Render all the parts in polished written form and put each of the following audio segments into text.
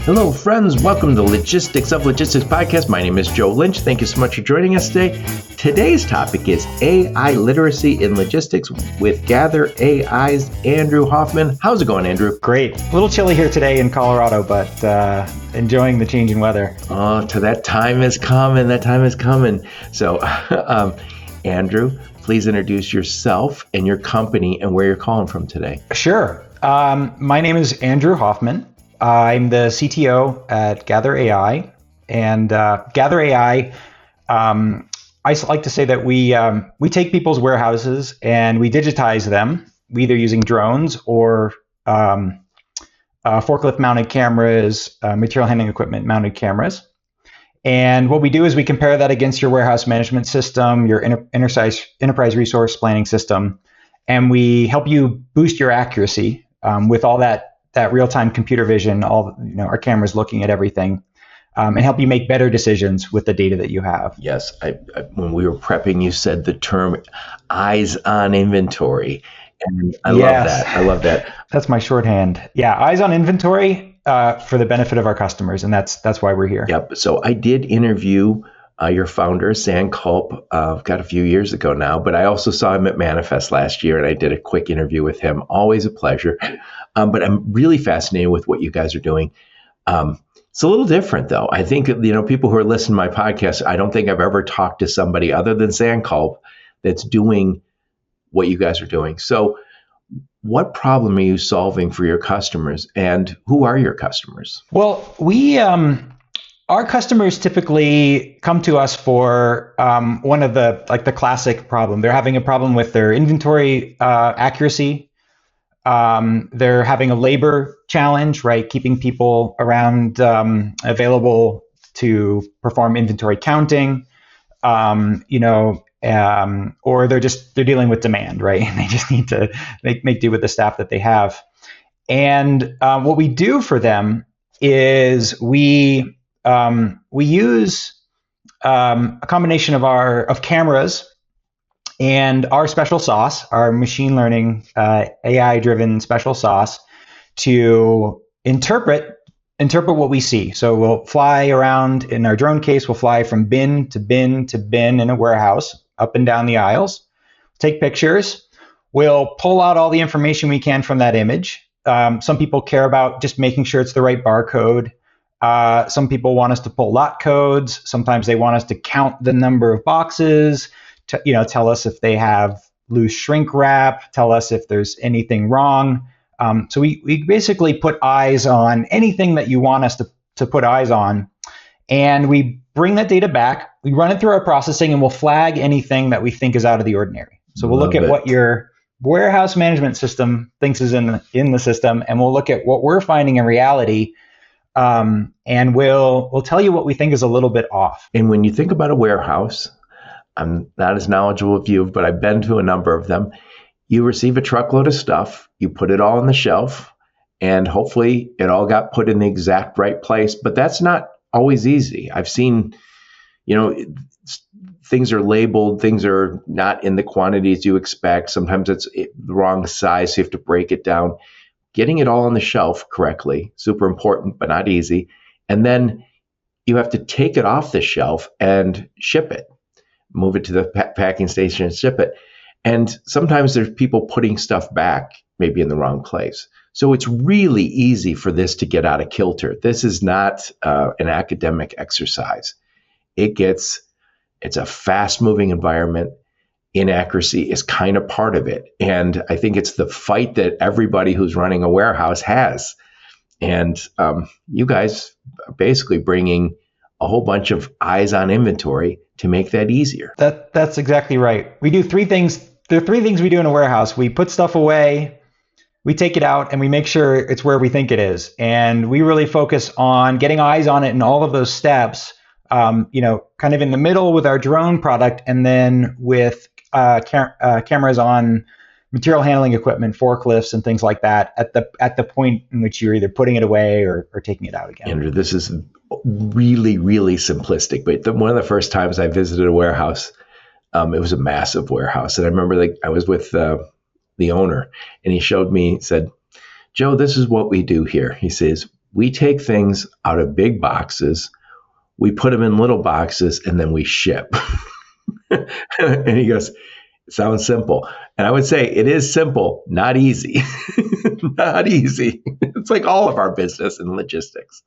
Hello, friends. Welcome to Logistics of Logistics podcast. My name is Joe Lynch. Thank you so much for joining us today. Today's topic is AI literacy in logistics with Gather AI's Andrew Hoffman. How's it going, Andrew? Great. A little chilly here today in Colorado, but enjoying the changing weather. Oh, that time is coming. That time is coming. So, Andrew, please introduce yourself and your company and where you're calling from today. Sure. My name is Andrew Hoffman. I'm the CTO at Gather AI, and Gather AI. I like to say that we take people's warehouses and we digitize them, either using drones or forklift-mounted cameras, material handling equipment-mounted cameras. And what we do is we compare that against your warehouse management system, your enterprise resource planning system, and we help you boost your accuracy with all that real-time computer vision, our cameras looking at everything, and help you make better decisions with the data that you have. Yes, when we were prepping, you said the term eyes on inventory, and I love that. I love that. That's my shorthand. Yeah, eyes on inventory for the benefit of our customers, and that's why we're here. Yep. So I did interview your founder, San Culp, got a few years ago now, but I also saw him at Manifest last year, and I did a quick interview with him. Always a pleasure. But I'm really fascinated with what you guys are doing. It's a little different, though. I think, people who are listening to my podcast, I don't think I've ever talked to somebody other than San Culp that's doing what you guys are doing. So what problem are you solving for your customers, and who are your customers? Well, our customers typically come to us for one of the classic problem. They're having a problem with their inventory accuracy. They're having a labor challenge, right? Keeping people around available to perform inventory counting, or they're dealing with demand, right? And they just need to make do with the staff that they have. And what we do for them is we use a combination of cameras and our special sauce, our machine learning AI-driven special sauce, to interpret what we see. So we'll fly around, in our drone case, we'll fly from bin to bin to bin in a warehouse, up and down the aisles, take pictures. We'll pull out all the information we can from that image. Some people care about just making sure it's the right barcode. Some people want us to pull lot codes. Sometimes they want us to count the number of boxes, tell us if they have loose shrink wrap, tell us if there's anything wrong. So we basically put eyes on anything that you want us to put eyes on. And we bring that data back, we run it through our processing, and we'll flag anything that we think is out of the ordinary. So we'll look at what your warehouse management system thinks is in the system, and we'll look at what we're finding in reality. And we'll tell you what we think is a little bit off. And when you think about a warehouse, I'm not as knowledgeable as you, but I've been to a number of them. You receive a truckload of stuff, you put it all on the shelf, and hopefully it all got put in the exact right place. But that's not always easy. I've seen, things are labeled, things are not in the quantities you expect. Sometimes it's the wrong size, so you have to break it down. Getting it all on the shelf correctly, super important, but not easy. And then you have to take it off the shelf and ship it, move it to the packing station and ship it. And sometimes there's people putting stuff back, maybe in the wrong place. So it's really easy for this to get out of kilter. This is not an academic exercise. It's a fast-moving environment. Inaccuracy is kind of part of it. And I think it's the fight that everybody who's running a warehouse has. And you guys are basically bringing a whole bunch of eyes on inventory to make that easier. That's exactly right. We do three things. There are three things we do in a warehouse. We put stuff away, we take it out, and we make sure it's where we think it is. And we really focus on getting eyes on it in all of those steps, kind of in the middle with our drone product, and then with cameras on material handling equipment, forklifts, and things like that at the point in which you're either putting it away or taking it out again. Andrew, this is really, really simplistic. But one of the first times I visited a warehouse, it was a massive warehouse. And I remember I was with the owner, and he showed me, he said, "Joe, this is what we do here." He says, We take things out of big boxes, we put them in little boxes, and then we ship. And he goes, it sounds simple. And I would say it is simple, not easy. Not easy. It's like all of our business and logistics.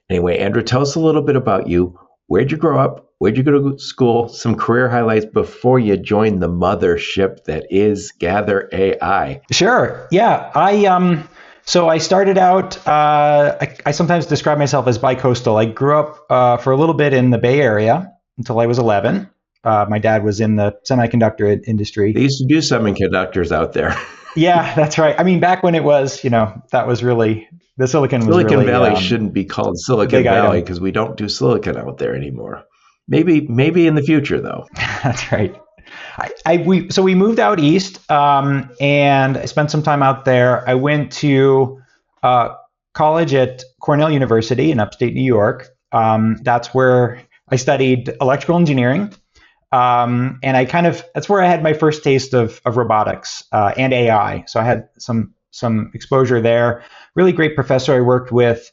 Anyway, Andrew, tell us a little bit about you. Where'd you grow up? Where'd you go to school? Some career highlights before you joined the mothership that is Gather AI. Sure. Yeah. So I started out, I sometimes describe myself as bicoastal. I grew up for a little bit in the Bay Area until I was 11. My dad was in the semiconductor industry. They used to do semiconductors out there. Yeah, that's right. I mean, back when it was, that was really, the silicon was Silicon really, Valley shouldn't be called Silicon Valley because we don't do silicon out there anymore. Maybe in the future, though. That's right. So we moved out east, and I spent some time out there. I went to college at Cornell University in upstate New York. That's where I studied electrical engineering. And that's where I had my first taste of robotics and AI. So I had some exposure there. Really great professor I worked with.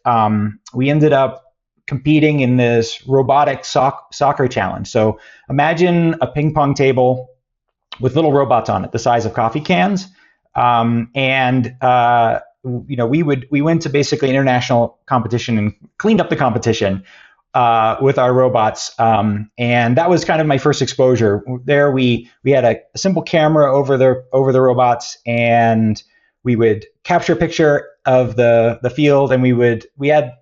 We ended up competing in this robotic soccer challenge. So imagine a ping pong table with little robots on it, the size of coffee cans. We went to basically international competition and cleaned up the competition with our robots. And that was kind of my first exposure. There we had a simple camera over the robots, and we would capture a picture of the field, and we had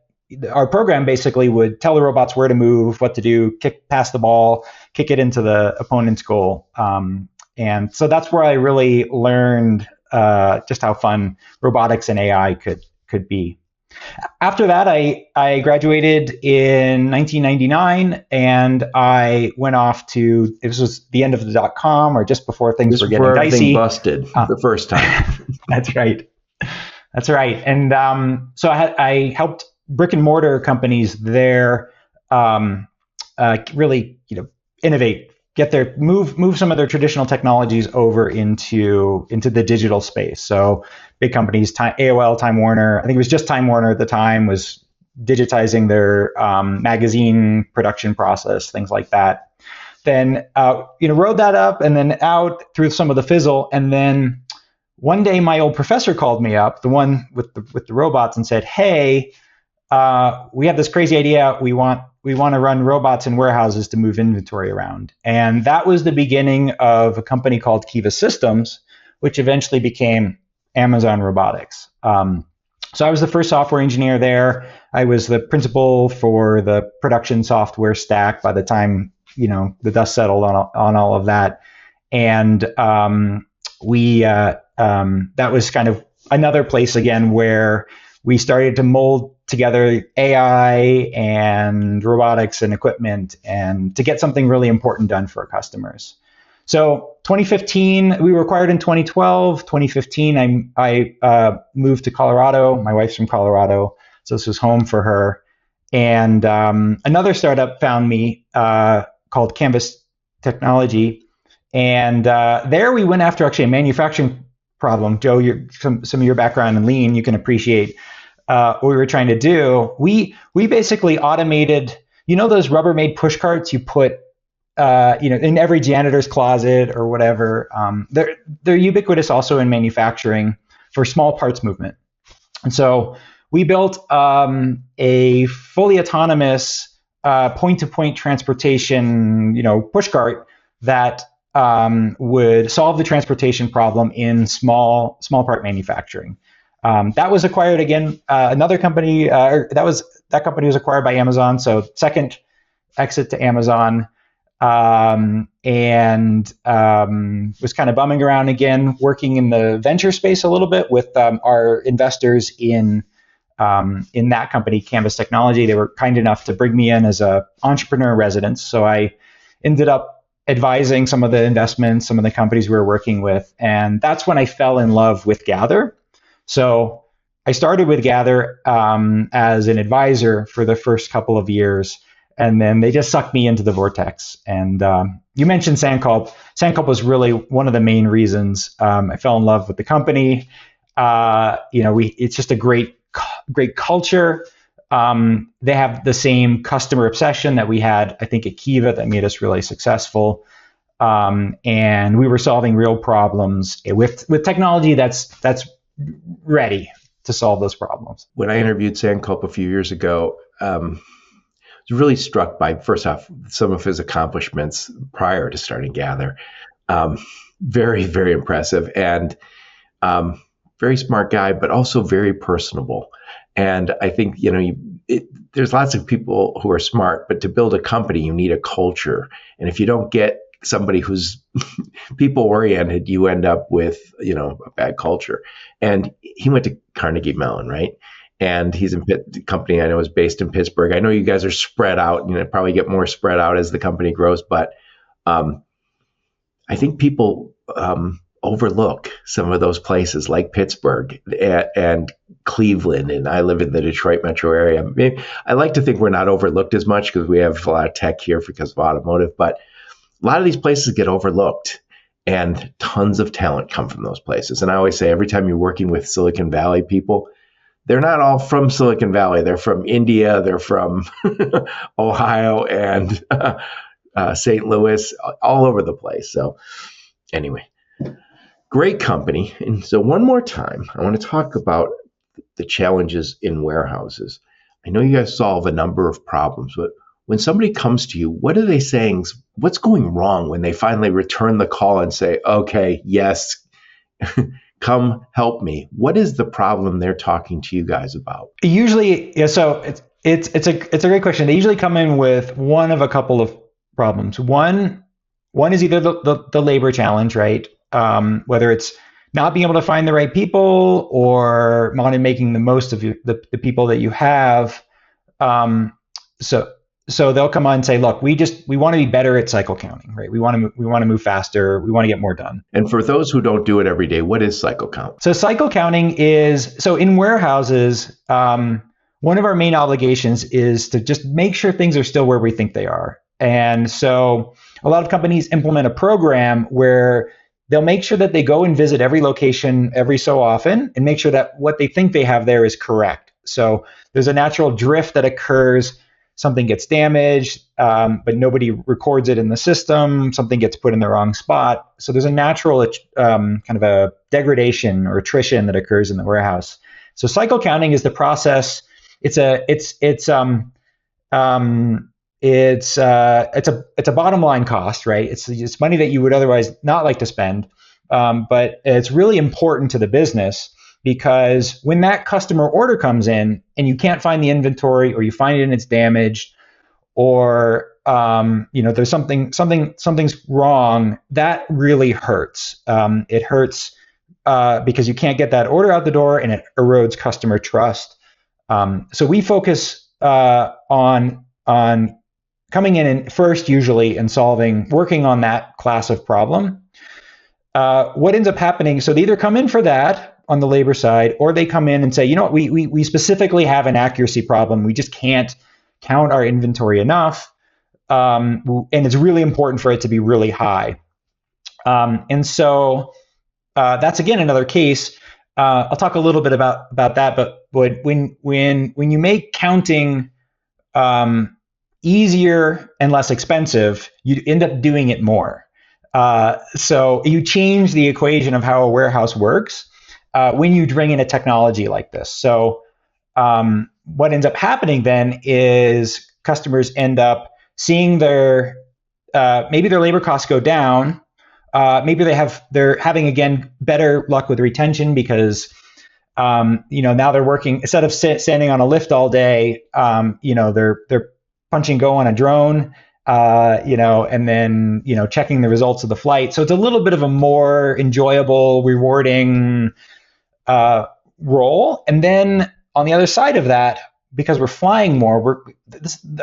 our program basically would tell the robots where to move, what to do, pass the ball, kick it into the opponent's goal. And so that's where I really learned just how fun robotics and AI could be. After that, I graduated in 1999, and I went off to, this was the end of the .com, or just before things were getting dicey. Busted the first time. That's right. That's right. And so I helped brick and mortar companies there really innovate, move some of their traditional technologies over into the digital space. So big companies, AOL, Time Warner, I think it was just Time Warner at the time, was digitizing their magazine production process, things like that. Then rode that up and then out through some of the fizzle. And then one day my old professor called me up, the one with the robots, and said, "Hey, we have this crazy idea. We want to run robots in warehouses to move inventory around." And that was the beginning of a company called Kiva Systems, which eventually became Amazon Robotics. So I was the first software engineer there. I was the principal for the production software stack by the time the dust settled on all of that. And that was kind of another place again where we started to mold together AI and robotics and equipment, and to get something really important done for our customers. So 2015, we were acquired in 2012. 2015, I moved to Colorado. My wife's from Colorado, so this was home for her. And another startup found me called Canvas Technology. And there we went after actually a manufacturing problem. Joe, some of your background in Lean, you can appreciate what we were trying to do. We basically automated, those Rubbermaid push carts you put, in every janitor's closet or whatever. They're ubiquitous also in manufacturing for small parts movement. And so we built a fully autonomous point-to-point transportation, push cart that would solve the transportation problem in small part manufacturing. That was acquired again. Another company, that company was acquired by Amazon. So second exit to Amazon, and was kind of bumming around again, working in the venture space a little bit with our investors in that company, Canvas Technology. They were kind enough to bring me in as an entrepreneur in residence. So I ended up advising some of the investments, some of the companies we were working with. And that's when I fell in love with Gather. So I started with Gather as an advisor for the first couple of years, and then they just sucked me into the vortex. And you mentioned Sandculp. Sandculp was really one of the main reasons I fell in love with the company. It's just a great great culture. They have the same customer obsession that we had, I think, at Kiva that made us really successful. And we were solving real problems with technology that's ready to solve those problems. When I interviewed Sankope a few years ago, I was really struck by, first off, some of his accomplishments prior to starting Gather. Very, very impressive, and very smart guy, but also very personable. And I think, there's lots of people who are smart, but to build a company, you need a culture. And if you don't get somebody who's people oriented, you end up with, a bad culture. And he went to Carnegie Mellon, right? And he's in the company I know is based in Pittsburgh. I know you guys are spread out, probably get more spread out as the company grows, but I think people overlook some of those places like Pittsburgh and Cleveland, and I live in the Detroit metro area. I like to think we're not overlooked as much because we have a lot of tech here because of automotive, but a lot of these places get overlooked, and tons of talent come from those places. And I always say, every time you're working with Silicon Valley people, they're not all from Silicon Valley. They're from India, they're from Ohio and St. Louis, all over the place. So anyway, great company. And so one more time, I want to talk about the challenges in warehouses. I know you guys solve a number of problems, but when somebody comes to you, what are they saying? What's going wrong when they finally return the call and say, okay, yes, come help me? What is the problem they're talking to you guys about? Usually, yeah, so it's a great question. They usually come in with one of a couple of problems. One is either the labor challenge, right? Whether it's not being able to find the right people or making the most of the people that you have. So they'll come on and say, look, we want to be better at cycle counting, right? We want to move faster. We want to get more done. And for those who don't do it every day, what is cycle count? So cycle counting so in warehouses, one of our main obligations is to just make sure things are still where we think they are. And so a lot of companies implement a program where they'll make sure that they go and visit every location every so often and make sure that what they think they have there is correct. So there's a natural drift that occurs. Something gets damaged, but nobody records it in the system. Something gets put in the wrong spot. So there's a natural kind of a degradation or attrition that occurs in the warehouse. So cycle counting is the process. It's a bottom line cost, right? It's money that you would otherwise not like to spend, but it's really important to the business. Because when that customer order comes in and you can't find the inventory, or you find it and it's damaged, or there's something's wrong, that really hurts. It hurts because you can't get that order out the door, and it erodes customer trust. So we focus on coming in and first usually and working on that class of problem. What ends up happening? So they either come in for that on the labor side, or they come in and say, we specifically have an accuracy problem. We just can't count our inventory enough. And it's really important for it to be really high. And so that's, again, another case. I'll talk a little bit about that, but when you make counting easier and less expensive, you end up doing it more. So you change the equation of how a warehouse works when you bring in a technology like this. So what ends up happening then is customers end up seeing maybe their labor costs go down. Maybe they're having, again, better luck with retention because now they're working, instead of standing on a lift all day, they're punching go on a drone, and then checking the results of the flight. So it's a little bit of a more enjoyable, rewarding role. And then on the other side of that, because we're flying more,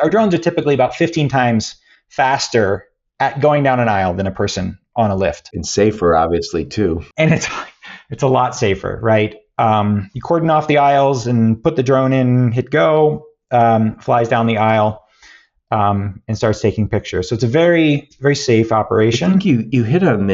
our drones are typically about 15 times faster at going down an aisle than a person on a lift. And safer, obviously, too. And it's a lot safer, right? You cordon off the aisles and put the drone in, hit go, flies down the aisle. and starts taking pictures. So it's a very, very safe I operation. think you hit on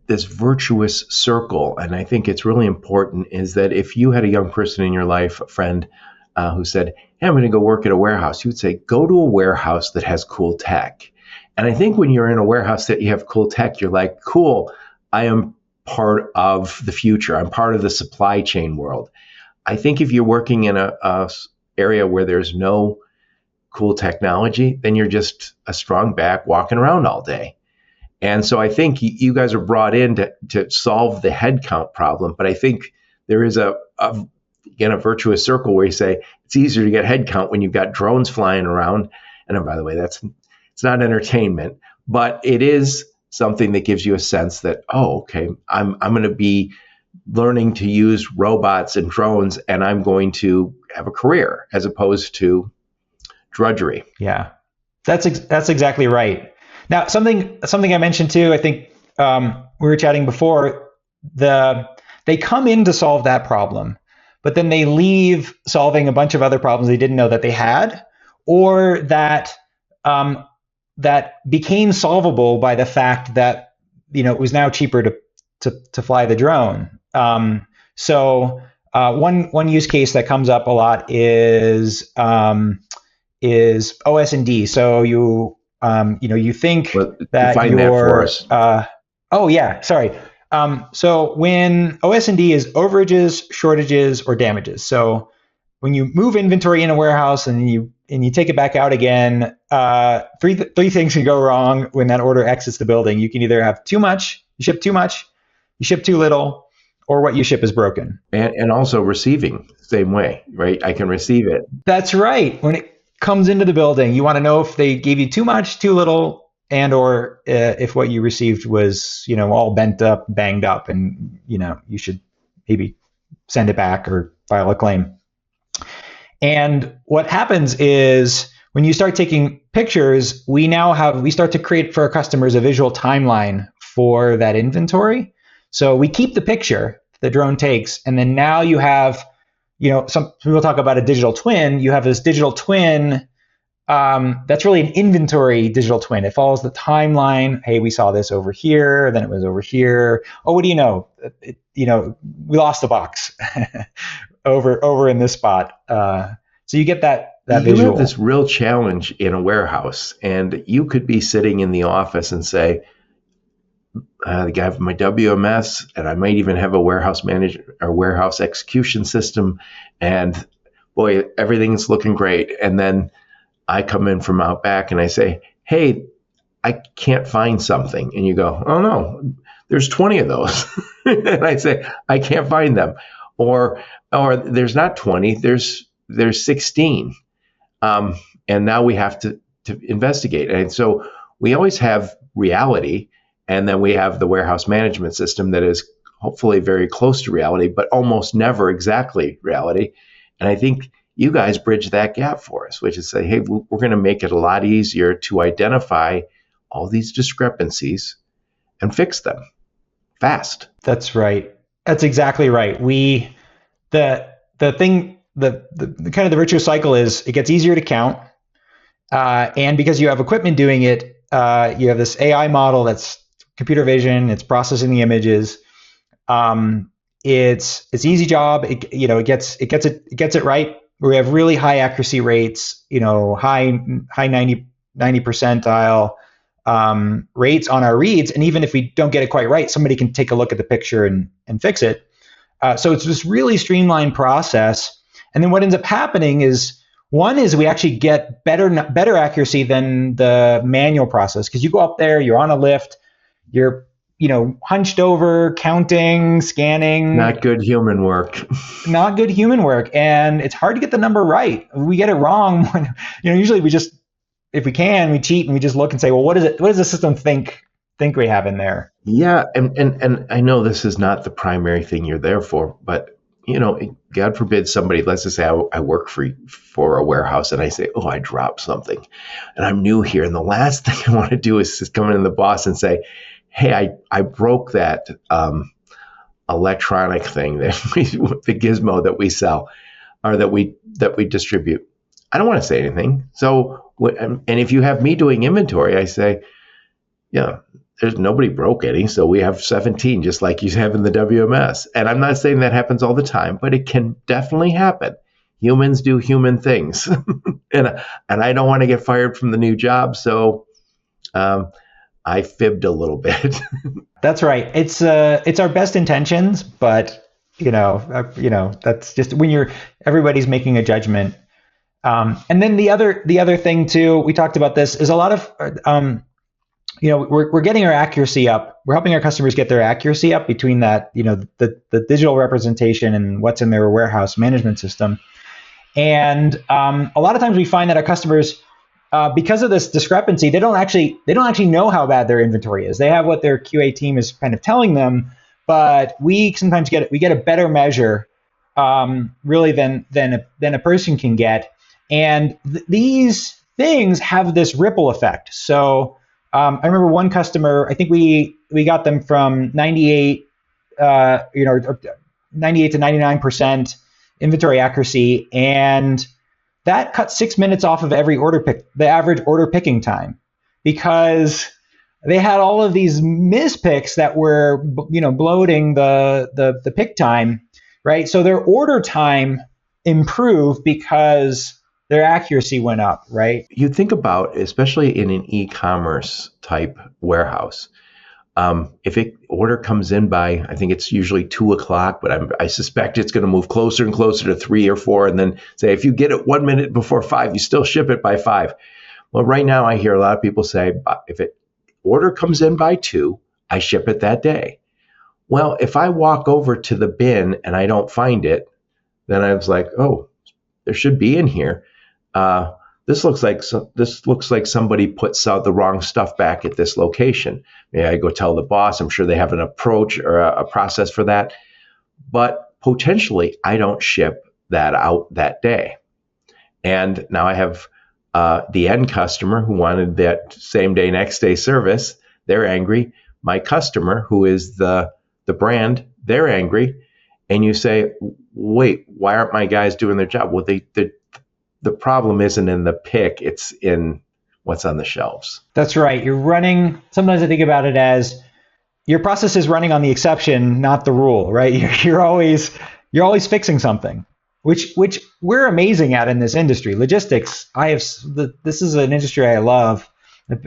this virtuous circle, and I think it's really important. Is that if you had a young person in your life, a friend, who said, "Hey, I'm going to go work at a warehouse," you would say, "Go to a warehouse that has cool tech." And I think when you're in a warehouse that you have cool tech, you're like, "Cool, I am part of the future. I'm part of the supply chain world." I think if you're working in a area where there's no cool technology, then you're just a strong back walking around all day. And so I think you guys are brought in to solve the headcount problem. But I think there is again, a virtuous circle where you say it's easier to get headcount when you've got drones flying around. And then, by the way, it's not entertainment, but it is something that gives you a sense that, oh, okay, I'm going to be learning to use robots and drones, and I'm going to have a career as opposed to drudgery. Yeah, that's exactly right. Now, something I mentioned too. I think we were chatting before. They come in to solve that problem, but then they leave solving a bunch of other problems they didn't know that they had, or that that became solvable by the fact that it was now cheaper to fly the drone. So one use case that comes up a lot is OS&D. So you think that define that for us. Oh yeah, sorry. So when OS&D is overages, shortages, or damages. So when you move inventory in a warehouse and you take it back out again, three things can go wrong when that order exits the building. You can either have too much, you ship too much, you ship too little, or what you ship is broken. And also receiving, same way, right? I can receive it. That's right. When it comes into the building, you want to know if they gave you too much, too little, and or if what you received was, all bent up, banged up, and you should maybe send it back or file a claim. And what happens is when you start taking pictures, we start to create for our customers a visual timeline for that inventory. So we keep the picture the drone takes, and then now you have, some people talk about a digital twin. You have this digital twin that's really an inventory digital twin. It follows the timeline. Hey, we saw this over here, then it was over here. Oh, what do you know? We lost the box over in this spot. So you get that visual. You have this real challenge in a warehouse, and you could be sitting in the office and say, I have my WMS, and I might even have a warehouse manager or warehouse execution system, and boy, everything's looking great. And then I come in from out back and I say, hey, I can't find something. And you go, oh no, there's 20 of those. And I say, I can't find them. Or there's not 20, there's 16. And now we have to investigate. And so we always have reality, and then we have the warehouse management system that is hopefully very close to reality, but almost never exactly reality. And I think you guys bridge that gap for us, which is say, hey, we're going to make it a lot easier to identify all these discrepancies and fix them fast. That's right. That's exactly right. The kind of the virtuous cycle is it gets easier to count. And because you have equipment doing it, you have this AI model that's computer vision, it's processing the images. It's easy job. It gets it right. We have really high accuracy rates, high 90 percentile rates on our reads. And even if we don't get it quite right, somebody can take a look at the picture and fix it. So it's this really streamlined process. And then what ends up happening is, one is we actually get better accuracy than the manual process, because you go up there, you're on a lift, you're hunched over, counting, scanning. Not good human work. Not good human work. And it's hard to get the number right. We get it wrong. Usually if we can, we cheat and we just look and say, well, what does the system think we have in there? Yeah. And I know this is not the primary thing you're there for, but God forbid somebody, let's just say I work for a warehouse and I say, oh, I dropped something and I'm new here. And the last thing I want to do is just come in to the boss and say, hey, I broke that electronic thing the gizmo that we sell or that we distribute. I don't want to say anything. So And if you have me doing inventory, I say, yeah, there's nobody broke any. So we have 17, just like you have in the WMS. And I'm not saying that happens all the time, but it can definitely happen. Humans do human things. and I don't want to get fired from the new job. So I fibbed a little bit. That's right. It's our best intentions, but that's just when everybody's making a judgment. And then the other thing too, we talked about this, is a lot of we're getting our accuracy up. We're helping our customers get their accuracy up between that, the digital representation and what's in their warehouse management system. And a lot of times we find that our customers, because of this discrepancy, they don't actually know how bad their inventory is. They have what their QA team is kind of telling them, but we sometimes get a better measure, really than a person can get. And these things have this ripple effect. So I remember one customer, I think we got them from 98 to 99% inventory accuracy, and that cut 6 minutes off of the average order picking time, because they had all of these mispicks that were, bloating the pick time, right? So their order time improved because their accuracy went up, right? You think about, especially in an e-commerce type warehouse, if an order comes in by, I think it's usually 2:00, but I suspect it's going to move closer and closer to 3 or 4, and then say, if you get it 1 minute before 5, you still ship it by 5. Well, right now I hear a lot of people say, if an order comes in by 2, I ship it that day. Well, if I walk over to the bin and I don't find it, then I was like, oh, there should be in here. This looks like somebody put the wrong stuff back at this location. Maybe I go tell the boss. I'm sure they have an approach or a process for that. But potentially, I don't ship that out that day. And now I have the end customer who wanted that same day, next day service. They're angry. My customer, who is the brand, they're angry. And you say, wait, why aren't my guys doing their job? Well, the problem isn't in the pick, it's in what's on the shelves. That's right. Sometimes I think about it as your process is running on the exception, not the rule, right? You're always fixing something, which we're amazing at in this industry. Logistics, this is an industry I love.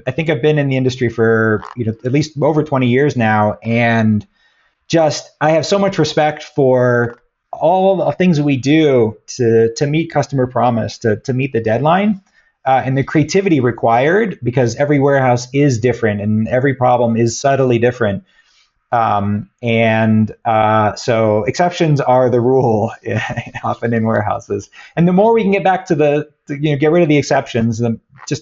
I think I've been in the industry for at least over 20 years now, and I have so much respect for all the things that we do to meet customer promise, to meet the deadline, and the creativity required, because every warehouse is different and every problem is subtly different. So exceptions are the rule often in warehouses. And the more we can get back to get rid of the exceptions, the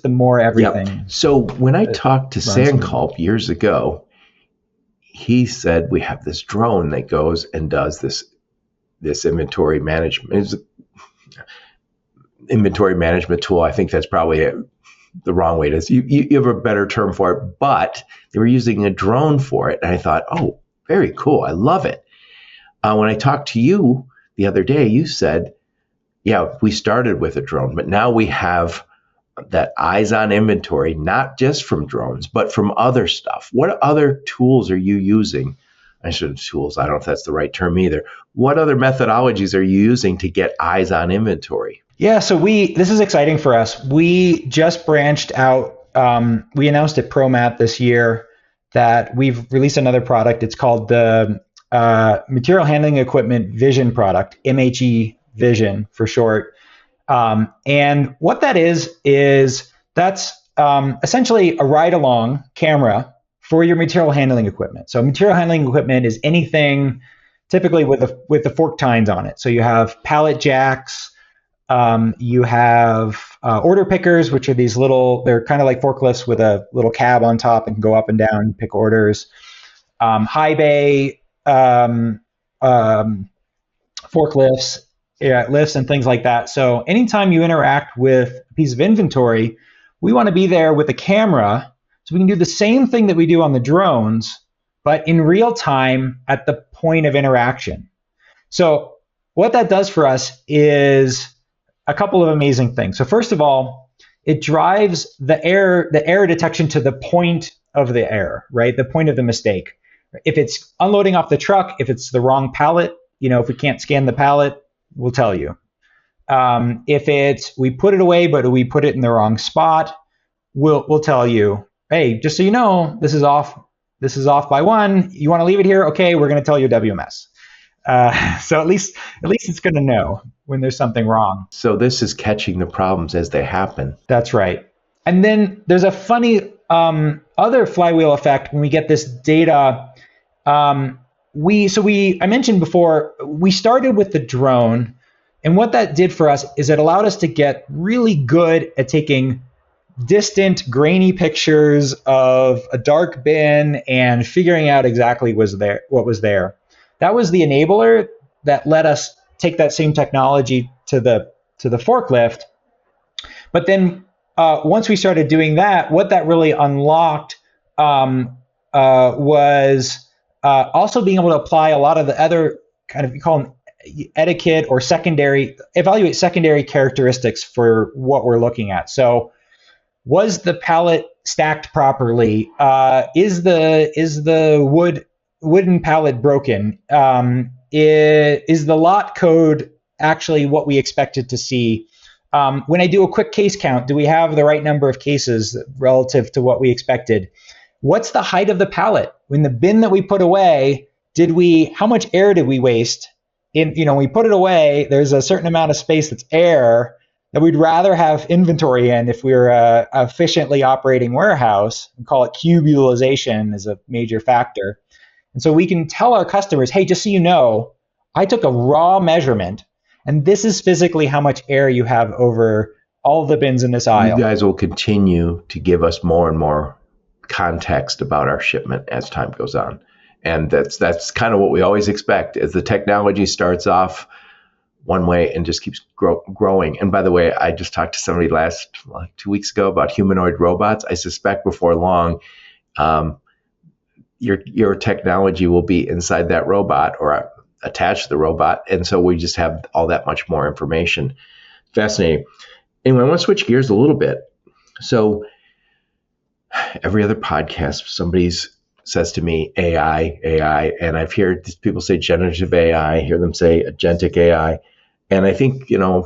more everything. Yep. So when I talked to Sandculp years ago, he said, we have this drone that goes and does this inventory management tool. I think that's probably the wrong way to. You have a better term for it, but they were using a drone for it, and I thought, oh, very cool. I love it. When I talked to you the other day, you said, yeah, we started with a drone, but now we have that eyes on inventory, not just from drones, but from other stuff. What other tools are you using? I don't know if that's the right term either. What other methodologies are you using to get eyes on inventory? Yeah, so this is exciting for us. We just branched out. We announced at ProMat this year that we've released another product. It's called the Material Handling Equipment Vision product, MHE Vision for short. And what that is that's essentially a ride-along camera for your material handling equipment. So material handling equipment is anything typically with the fork tines on it. So you have pallet jacks, you have order pickers, which are they're kind of like forklifts with a little cab on top and can go up and down and pick orders. High bay forklifts, lifts and things like that. So anytime you interact with a piece of inventory, we want to be there with a camera so we can do the same thing that we do on the drones, but in real time at the point of interaction. So what that does for us is a couple of amazing things. So first of all, it drives the error detection to the point of the error, right? The point of the mistake. If it's unloading off the truck, if it's the wrong pallet, if we can't scan the pallet, we'll tell you. If it's we put it away, but we put it in the wrong spot, we'll tell you, hey, just so you know, this is off. This is off by 1. You want to leave it here? Okay, we're going to tell you WMS. So at least it's going to know when there's something wrong. So this is catching the problems as they happen. That's right. And then there's a funny other flywheel effect when we get this data. I mentioned before, we started with the drone, and what that did for us is it allowed us to get really good at taking distant, grainy pictures of a dark bin and figuring out exactly what was there. That was the enabler that let us take that same technology to the forklift. But then once we started doing that, what that really unlocked was also being able to apply a lot of the other kind of, you call them etiquette or evaluate secondary characteristics for what we're looking at. So was the pallet stacked properly? Is the wooden pallet broken? Is the lot code actually what we expected to see? When I do a quick case count, do we have the right number of cases relative to what we expected? What's the height of the pallet? When the bin that we put away, how much air did we waste? When we put it away, there's a certain amount of space that's air that we'd rather have inventory in if we were a efficiently operating warehouse. We call it cube utilization as a major factor. And so we can tell our customers, hey, just so you know, I took a raw measurement, and this is physically how much air you have over all the bins in this aisle. You guys will continue to give us more and more context about our shipment as time goes on. And that's kind of what we always expect, as the technology starts off one way and just keeps growing. And by the way, I just talked to somebody 2 weeks ago about humanoid robots. I suspect before long, your technology will be inside that robot or attached to the robot. And so we just have all that much more information. Fascinating. Anyway, I want to switch gears a little bit. So every other podcast, somebody says to me, AI, and I've heard people say generative AI, I hear them say agentic AI. And I think, I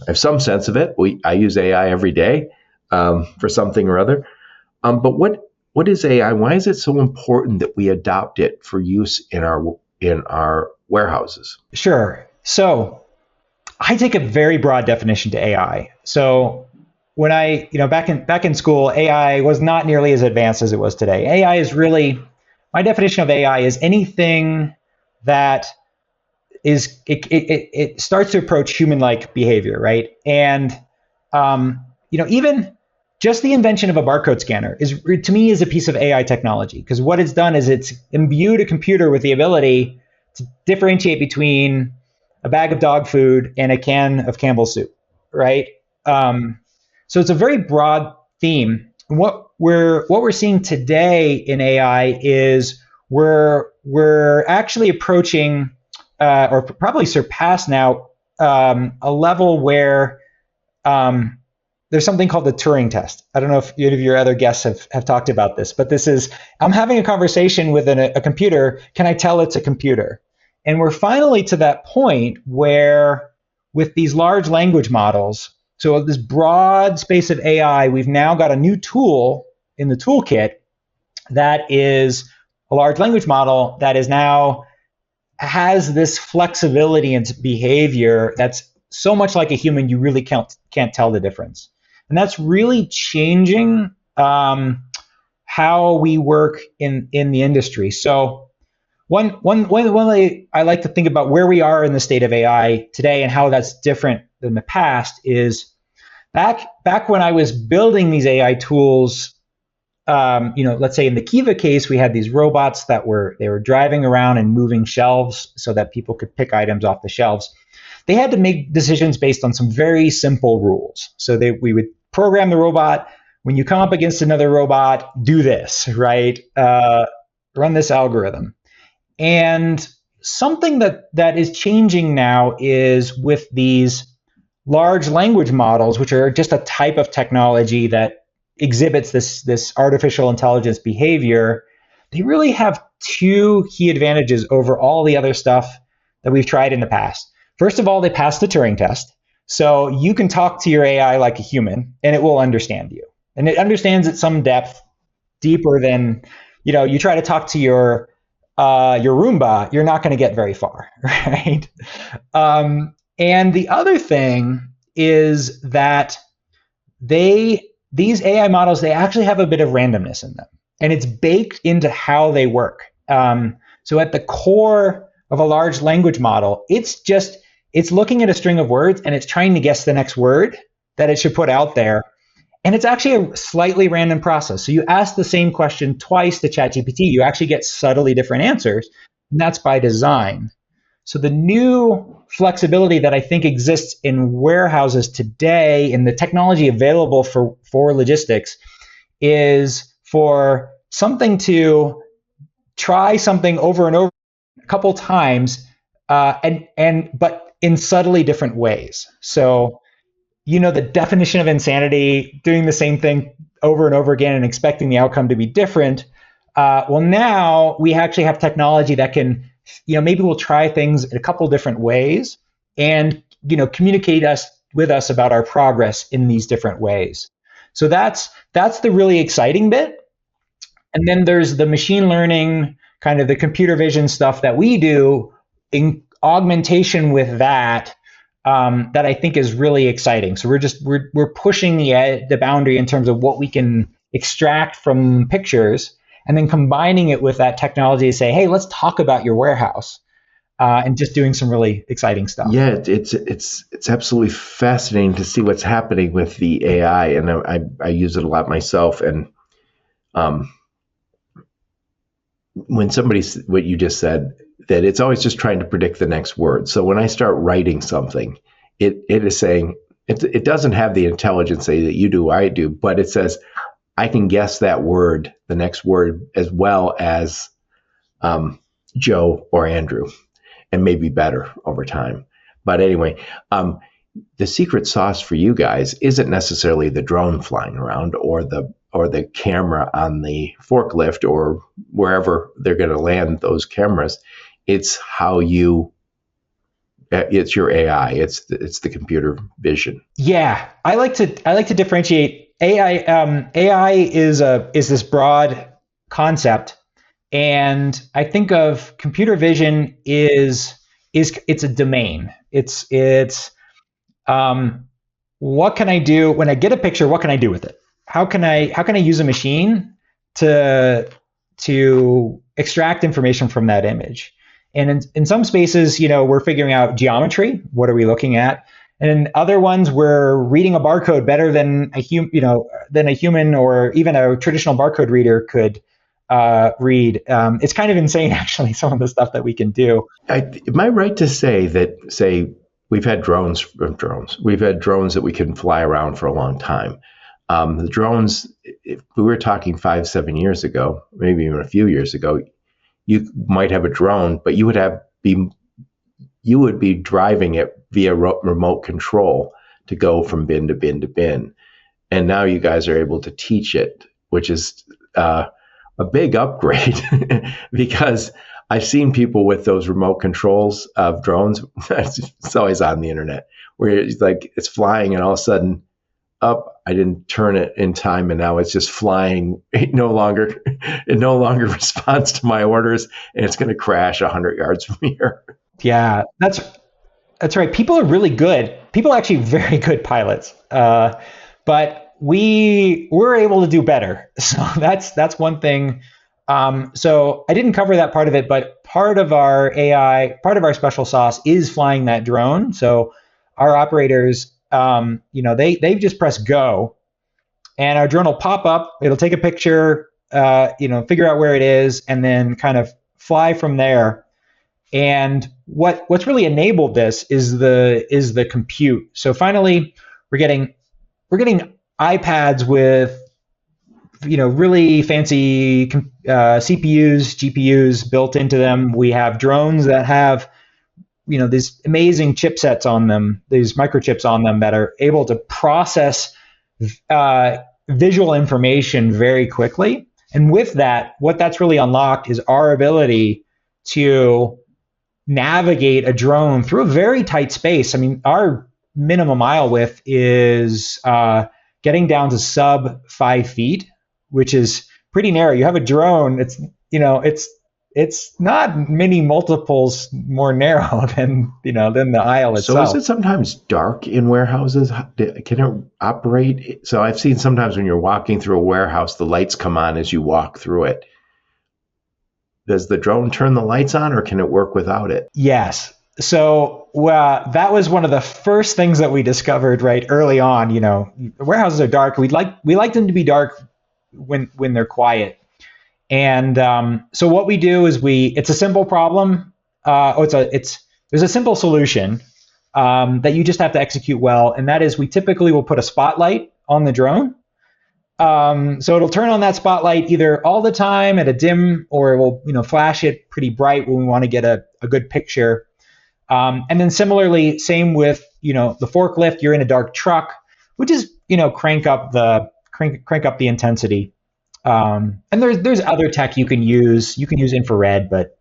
have some sense of it. I use AI every day for something or other. But what is AI? Why is it so important that we adopt it for use in our warehouses? Sure. So I take a very broad definition to AI. So when I, back in school, AI was not nearly as advanced as it was today. AI is really, my definition of AI is anything that is, it starts to approach human-like behavior, right? And, even just the invention of a barcode scanner to me is a piece of AI technology, because what it's done is it's imbued a computer with the ability to differentiate between a bag of dog food and a can of Campbell's soup, right? So it's a very broad theme. And what we're seeing today in AI is we're actually approaching or probably surpassed now a level where there's something called the Turing test. I don't know if any of your other guests have talked about this, but this is, I'm having a conversation with a computer. Can I tell it's a computer? And we're finally to that point where with these large language models, so this broad space of AI, we've now got a new tool in the toolkit that is a large language model that is now has this flexibility in behavior that's so much like a human, you really can't tell the difference. And that's really changing how we work in the industry. So one way I like to think about where we are in the state of AI today and how that's different than the past is back when I was building these AI tools, let's say in the Kiva case, we had these robots they were driving around and moving shelves so that people could pick items off the shelves. They had to make decisions based on some very simple rules. So we would program the robot. When you come up against another robot, do this, right? Run this algorithm. And something that is changing now is with these large language models, which are just a type of technology that exhibits this artificial intelligence behavior, they really have two key advantages over all the other stuff that we've tried in the past. First of all, they pass the Turing test. So you can talk to your AI like a human and it will understand you. And it understands at some depth, deeper than, you try to talk to your Roomba, you're not going to get very far, right? And the other thing is that these AI models, they actually have a bit of randomness in them, and it's baked into how they work. So at the core of a large language model, it's looking at a string of words and it's trying to guess the next word that it should put out there. And it's actually a slightly random process. So you ask the same question twice to ChatGPT, you actually get subtly different answers, and that's by design. So the new flexibility that I think exists in warehouses today, in the technology available for logistics, is for something to try something over and over a couple times, but in subtly different ways. So, the definition of insanity, doing the same thing over and over again and expecting the outcome to be different. Well, now we actually have technology that can, maybe we'll try things in a couple different ways and, communicate with us about our progress in these different ways. So that's the really exciting bit. And then there's the machine learning, kind of the computer vision stuff that we do in augmentation with that I think is really exciting. So we're pushing the boundary in terms of what we can extract from pictures, and then combining it with that technology to say, hey, let's talk about your warehouse, and just doing some really exciting stuff. Yeah, it's absolutely fascinating to see what's happening with the AI, and I use it a lot myself. And when what you just said, that it's always just trying to predict the next word. So when I start writing something, it is saying, it doesn't have the intelligence say that you do, I do, but it says, I can guess that word, the next word, as well as Joe or Andrew, and maybe better over time. But anyway, the secret sauce for you guys isn't necessarily the drone flying around or the camera on the forklift or wherever they're going to land those cameras. It's it's your AI. It's the computer vision. Yeah, I like to differentiate AI. AI is this broad concept, and I think of computer vision it's a domain. It's what can I do when I get a picture? What can I do with it? How can I use a machine to extract information from that image? And in some spaces, we're figuring out geometry. What are we looking at? And in other ones, we're reading a barcode better than a human or even a traditional barcode reader could read. It's kind of insane, actually, some of the stuff that we can do. Am I right to say that, we've had drones. We've had drones that we can fly around for a long time. The drones, if we were talking 5-7 years ago, maybe even a few years ago, you might have a drone, but you would be driving it via remote control to go from bin to bin to bin. And now you guys are able to teach it, which is a big upgrade because I've seen people with those remote controls of drones. It's always on the internet where it's flying and all of a sudden, I didn't turn it in time, and now it's just flying. It no longer responds to my orders, and it's going to crash 100 yards from here. Yeah, that's right. People are really good. People are actually very good pilots, but we're able to do better. So that's one thing. So I didn't cover that part of it, but part of our special sauce is flying that drone. So our operators, they just press go, and our drone will pop up. It'll take a picture, figure out where it is, and then kind of fly from there. And what's really enabled this is the compute. So finally, we're getting iPads with really fancy CPUs, GPUs built into them. We have drones that have these amazing chipsets on them, these microchips on them that are able to process visual information very quickly. And with that, what that's really unlocked is our ability to navigate a drone through a very tight space. I mean, our minimum aisle width is getting down to sub 5 feet, which is pretty narrow. You have a drone, it's not many multiples more narrow than the aisle itself. So is it sometimes dark in warehouses? Can it operate? So I've seen sometimes when you're walking through a warehouse, the lights come on as you walk through it. Does the drone turn the lights on, or can it work without it? Yes. So that was one of the first things that we discovered right early on. Warehouses are dark. We like them to be dark when they're quiet. And so what we do is it's a simple problem. There's a simple solution that you just have to execute well, and that is we typically will put a spotlight on the drone. So it'll turn on that spotlight either all the time at a dim, or it will flash it pretty bright when we want to get a good picture. And then similarly, same with the forklift. You're in a dark truck, which is crank up the intensity. And there's other tech you can use. You can use infrared, but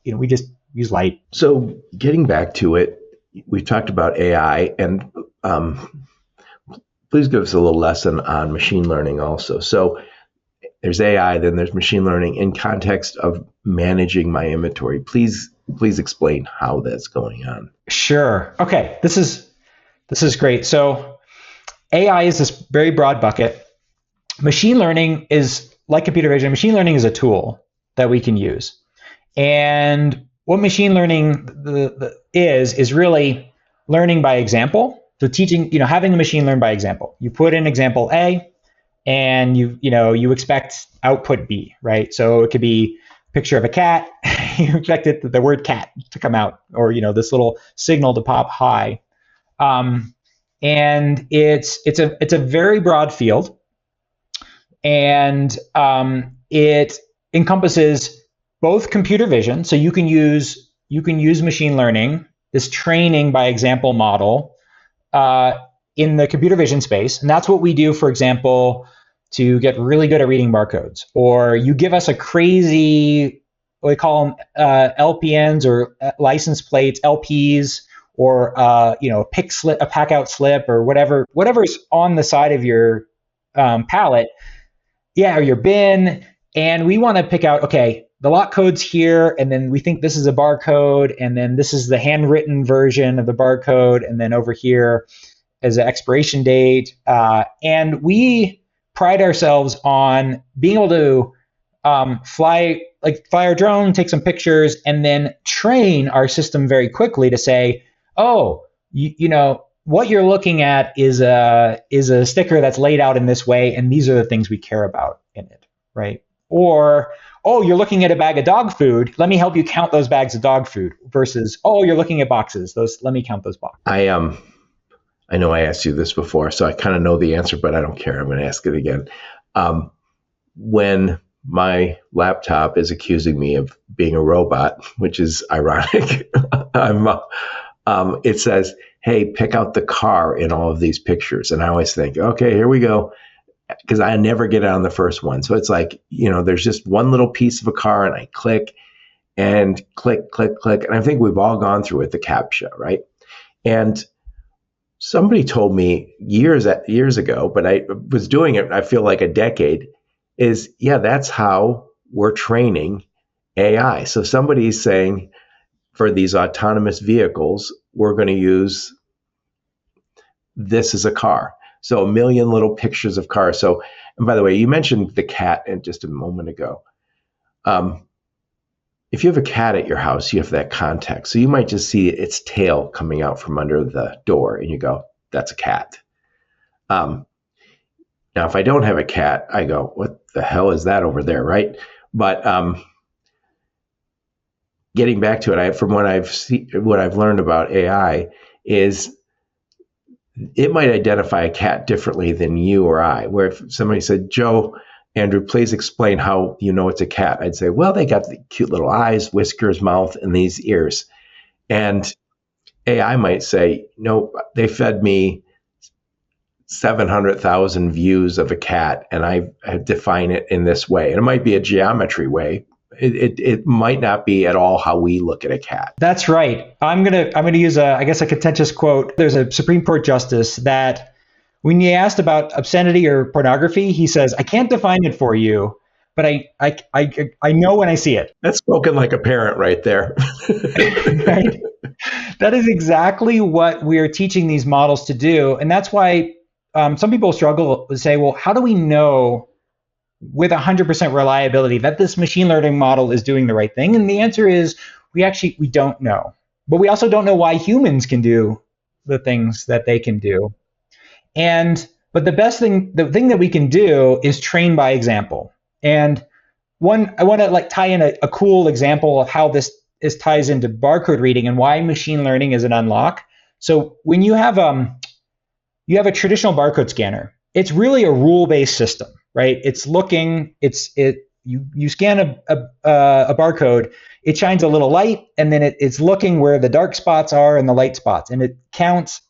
we just use light. So getting back to it, we talked about AI, and please give us a little lesson on machine learning also. So there's AI, then there's machine learning in context of managing my inventory. Please explain how that's going on. Sure. Okay. This is great. So AI is this very broad bucket. Machine learning is like computer vision. Machine learning is a tool that we can use. And what machine learning is really learning by example. So teaching, having the machine learn by example. You put in example A, and you expect output B, right? So it could be a picture of a cat. You expect the word cat to come out, or this little signal to pop high. And it's a very broad field, and it encompasses both computer vision. So you can use machine learning, this training by example model, in the computer vision space. And that's what we do, for example, to get really good at reading barcodes. Or you give us a crazy, what we call them LPNs, or license plates, LPs, or a pick slip, a pack out slip, or whatever's on the side of your pallet, or your bin. And we want to pick out, okay, the lot code's here, and then we think this is a barcode, and then this is the handwritten version of the barcode, and then over here is an expiration date. And we pride ourselves on being able to fly our drone, take some pictures, and then train our system very quickly to say, oh, what you're looking at is a sticker that's laid out in this way, and these are the things we care about in it, right? Or, oh, you're looking at a bag of dog food. Let me help you count those bags of dog food. Versus, oh, you're looking at boxes. Let me count those boxes. I know I asked you this before, so I kind of know the answer, but I don't care. I'm going to ask it again. When my laptop is accusing me of being a robot, which is ironic, it says, hey, pick out the car in all of these pictures. And I always think, okay, here we go. Because I never get it on the first one. So it's like, there's just one little piece of a car, and I click and click, click, click. And I think we've all gone through it, the CAPTCHA, right? And somebody told me years ago, but I was doing it, I feel like a decade, is, that's how we're training AI. So somebody's saying, for these autonomous vehicles, we're going to use this as a car. So 1 million little pictures of cars. So, and by the way, you mentioned the cat just a moment ago. If you have a cat at your house, you have that context. So you might just see its tail coming out from under the door, and you go, that's a cat. Now, if I don't have a cat, I go, what the hell is that over there, right? But getting back to it, from what I've learned about AI is, it might identify a cat differently than you or I. Where if somebody said, Joe, Andrew, please explain how it's a cat, I'd say, well, they got the cute little eyes, whiskers, mouth, and these ears. And AI might say, nope, they fed me 700,000 views of a cat, and I define it in this way. And it might be a geometry way. It might not be at all how we look at a cat. That's right. I'm gonna use a contentious quote. There's a Supreme Court justice that when he asked about obscenity or pornography, he says, "I can't define it for you, but I know when I see it." That's spoken like a parent right there. Right? That is exactly what we are teaching these models to do, and that's why some people struggle to say, "Well, how do we know with 100% reliability that this machine learning model is doing the right thing?" And the answer is we don't know. But we also don't know why humans can do the things that they can do. But the thing that we can do is train by example. And I want to tie in a cool example of how this ties into barcode reading and why machine learning is an unlock. So when you have a traditional barcode scanner, it's really a rule-based system, right? You scan a barcode, it shines a little light, and then it's looking where the dark spots are and the light spots, and it counts,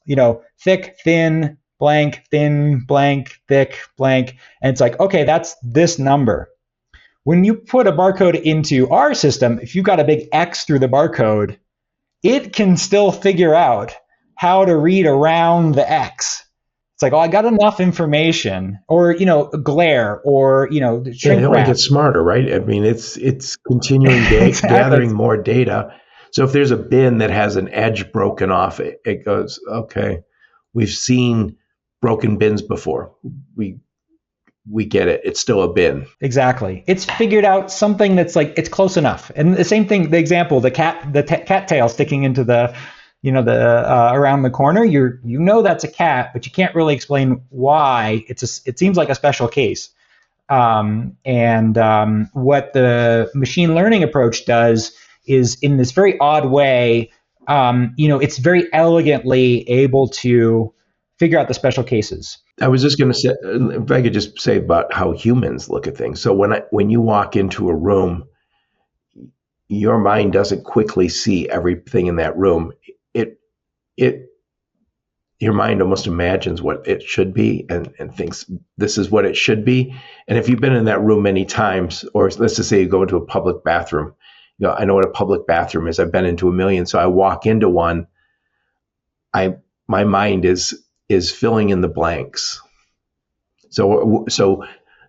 thick, thin, blank, thin, blank, thick, blank, and it's like, okay, that's this number. When you put a barcode into our system, if you've got a big X through the barcode, it can still figure out how to read around the X. It's like, oh, I got enough information, or glare, or shrink it only wrap. gets smarter, right? I mean, it's continuing Exactly. gathering more data. So if there's a bin that has an edge broken off, it goes, okay, we've seen broken bins before. We get it. It's still a bin. Exactly. It's figured out something that's like, it's close enough. And the same thing, the example, the cat tail sticking into the around the corner, that's a cat, but you can't really explain why. It seems like a special case. What the machine learning approach does is, in this very odd way, it's very elegantly able to figure out the special cases. I was just going to say, if I could just say about how humans look at things. So when you walk into a room, your mind doesn't quickly see everything in that room. Your mind almost imagines what it should be and thinks this is what it should be. And if you've been in that room many times, or let's just say you go into a public bathroom, I know what a public bathroom is. I've been into a million. So I walk into one, my mind is filling in the blanks. So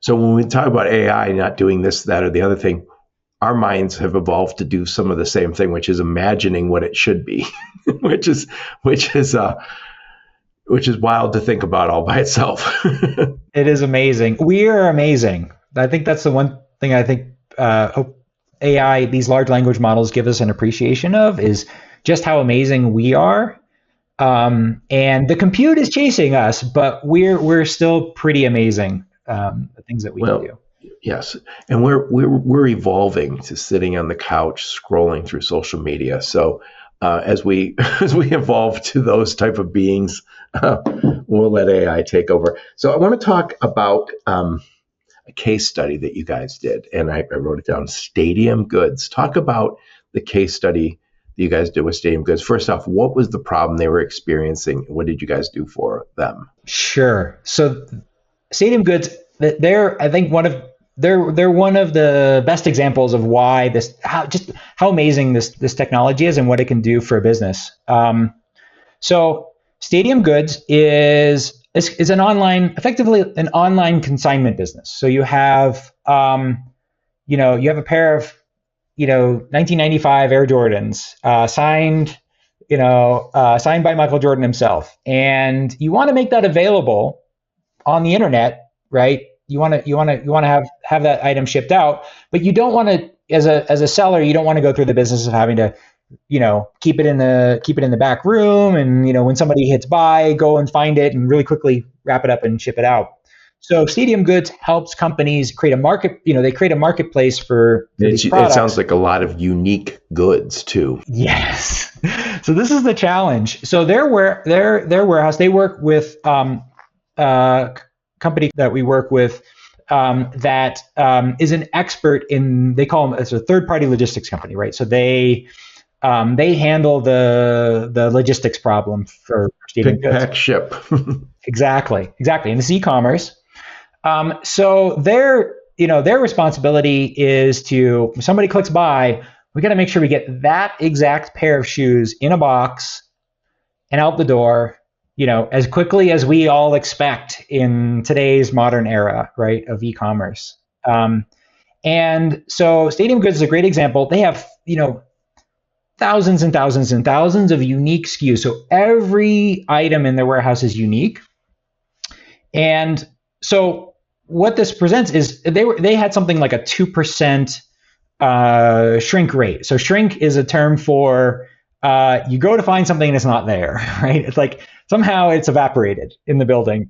when we talk about AI not doing this, that, or the other thing, our minds have evolved to do some of the same thing, which is imagining what it should be, which is wild to think about all by itself. It is amazing. We are amazing. I think that's the one thing I think AI, these large language models, give us an appreciation of, is just how amazing we are. And the compute is chasing us, but we're still pretty amazing. The things that we can do. Yes, and we're evolving to sitting on the couch scrolling through social media. So as we evolve to those type of beings, we'll let AI take over. So I want to talk about a case study that you guys did, and I wrote it down. Stadium Goods. Talk about the case study that you guys did with Stadium Goods. First off, what was the problem they were experiencing? What did you guys do for them? Sure. So Stadium Goods, they're one of the best examples of why how amazing this technology is and what it can do for a business. So Stadium Goods is effectively an online consignment business. So you have a pair of 1995 Air Jordans signed by Michael Jordan himself, and you want to make that available on the internet, right? You want to have that item shipped out, but you don't want to, as a seller, you don't want to go through the business of having to, keep it in the back room, and when somebody hits buy, go and find it and really quickly wrap it up and ship it out. So Stadium Goods helps companies create a market. They create a marketplace for these products. It sounds like a lot of unique goods too. Yes. So this is the challenge. So their warehouse, they work with company that we work with that is an expert in, they call them as a third-party logistics company, right? So they They handle the logistics problem for Stadium Pick, Goods. pack, ship. Exactly. And it's e-commerce. So their responsibility is to, if somebody clicks buy, we got to make sure we get that exact pair of shoes in a box and out the door, as quickly as we all expect in today's modern era, right, of e-commerce. And so Stadium Goods is a great example. They have, thousands and thousands and thousands of unique SKUs. So every item in their warehouse is unique. And so what this presents is they had something like a 2% shrink rate. So shrink is a term for you go to find something and it's not there, right? It's like somehow it's evaporated in the building.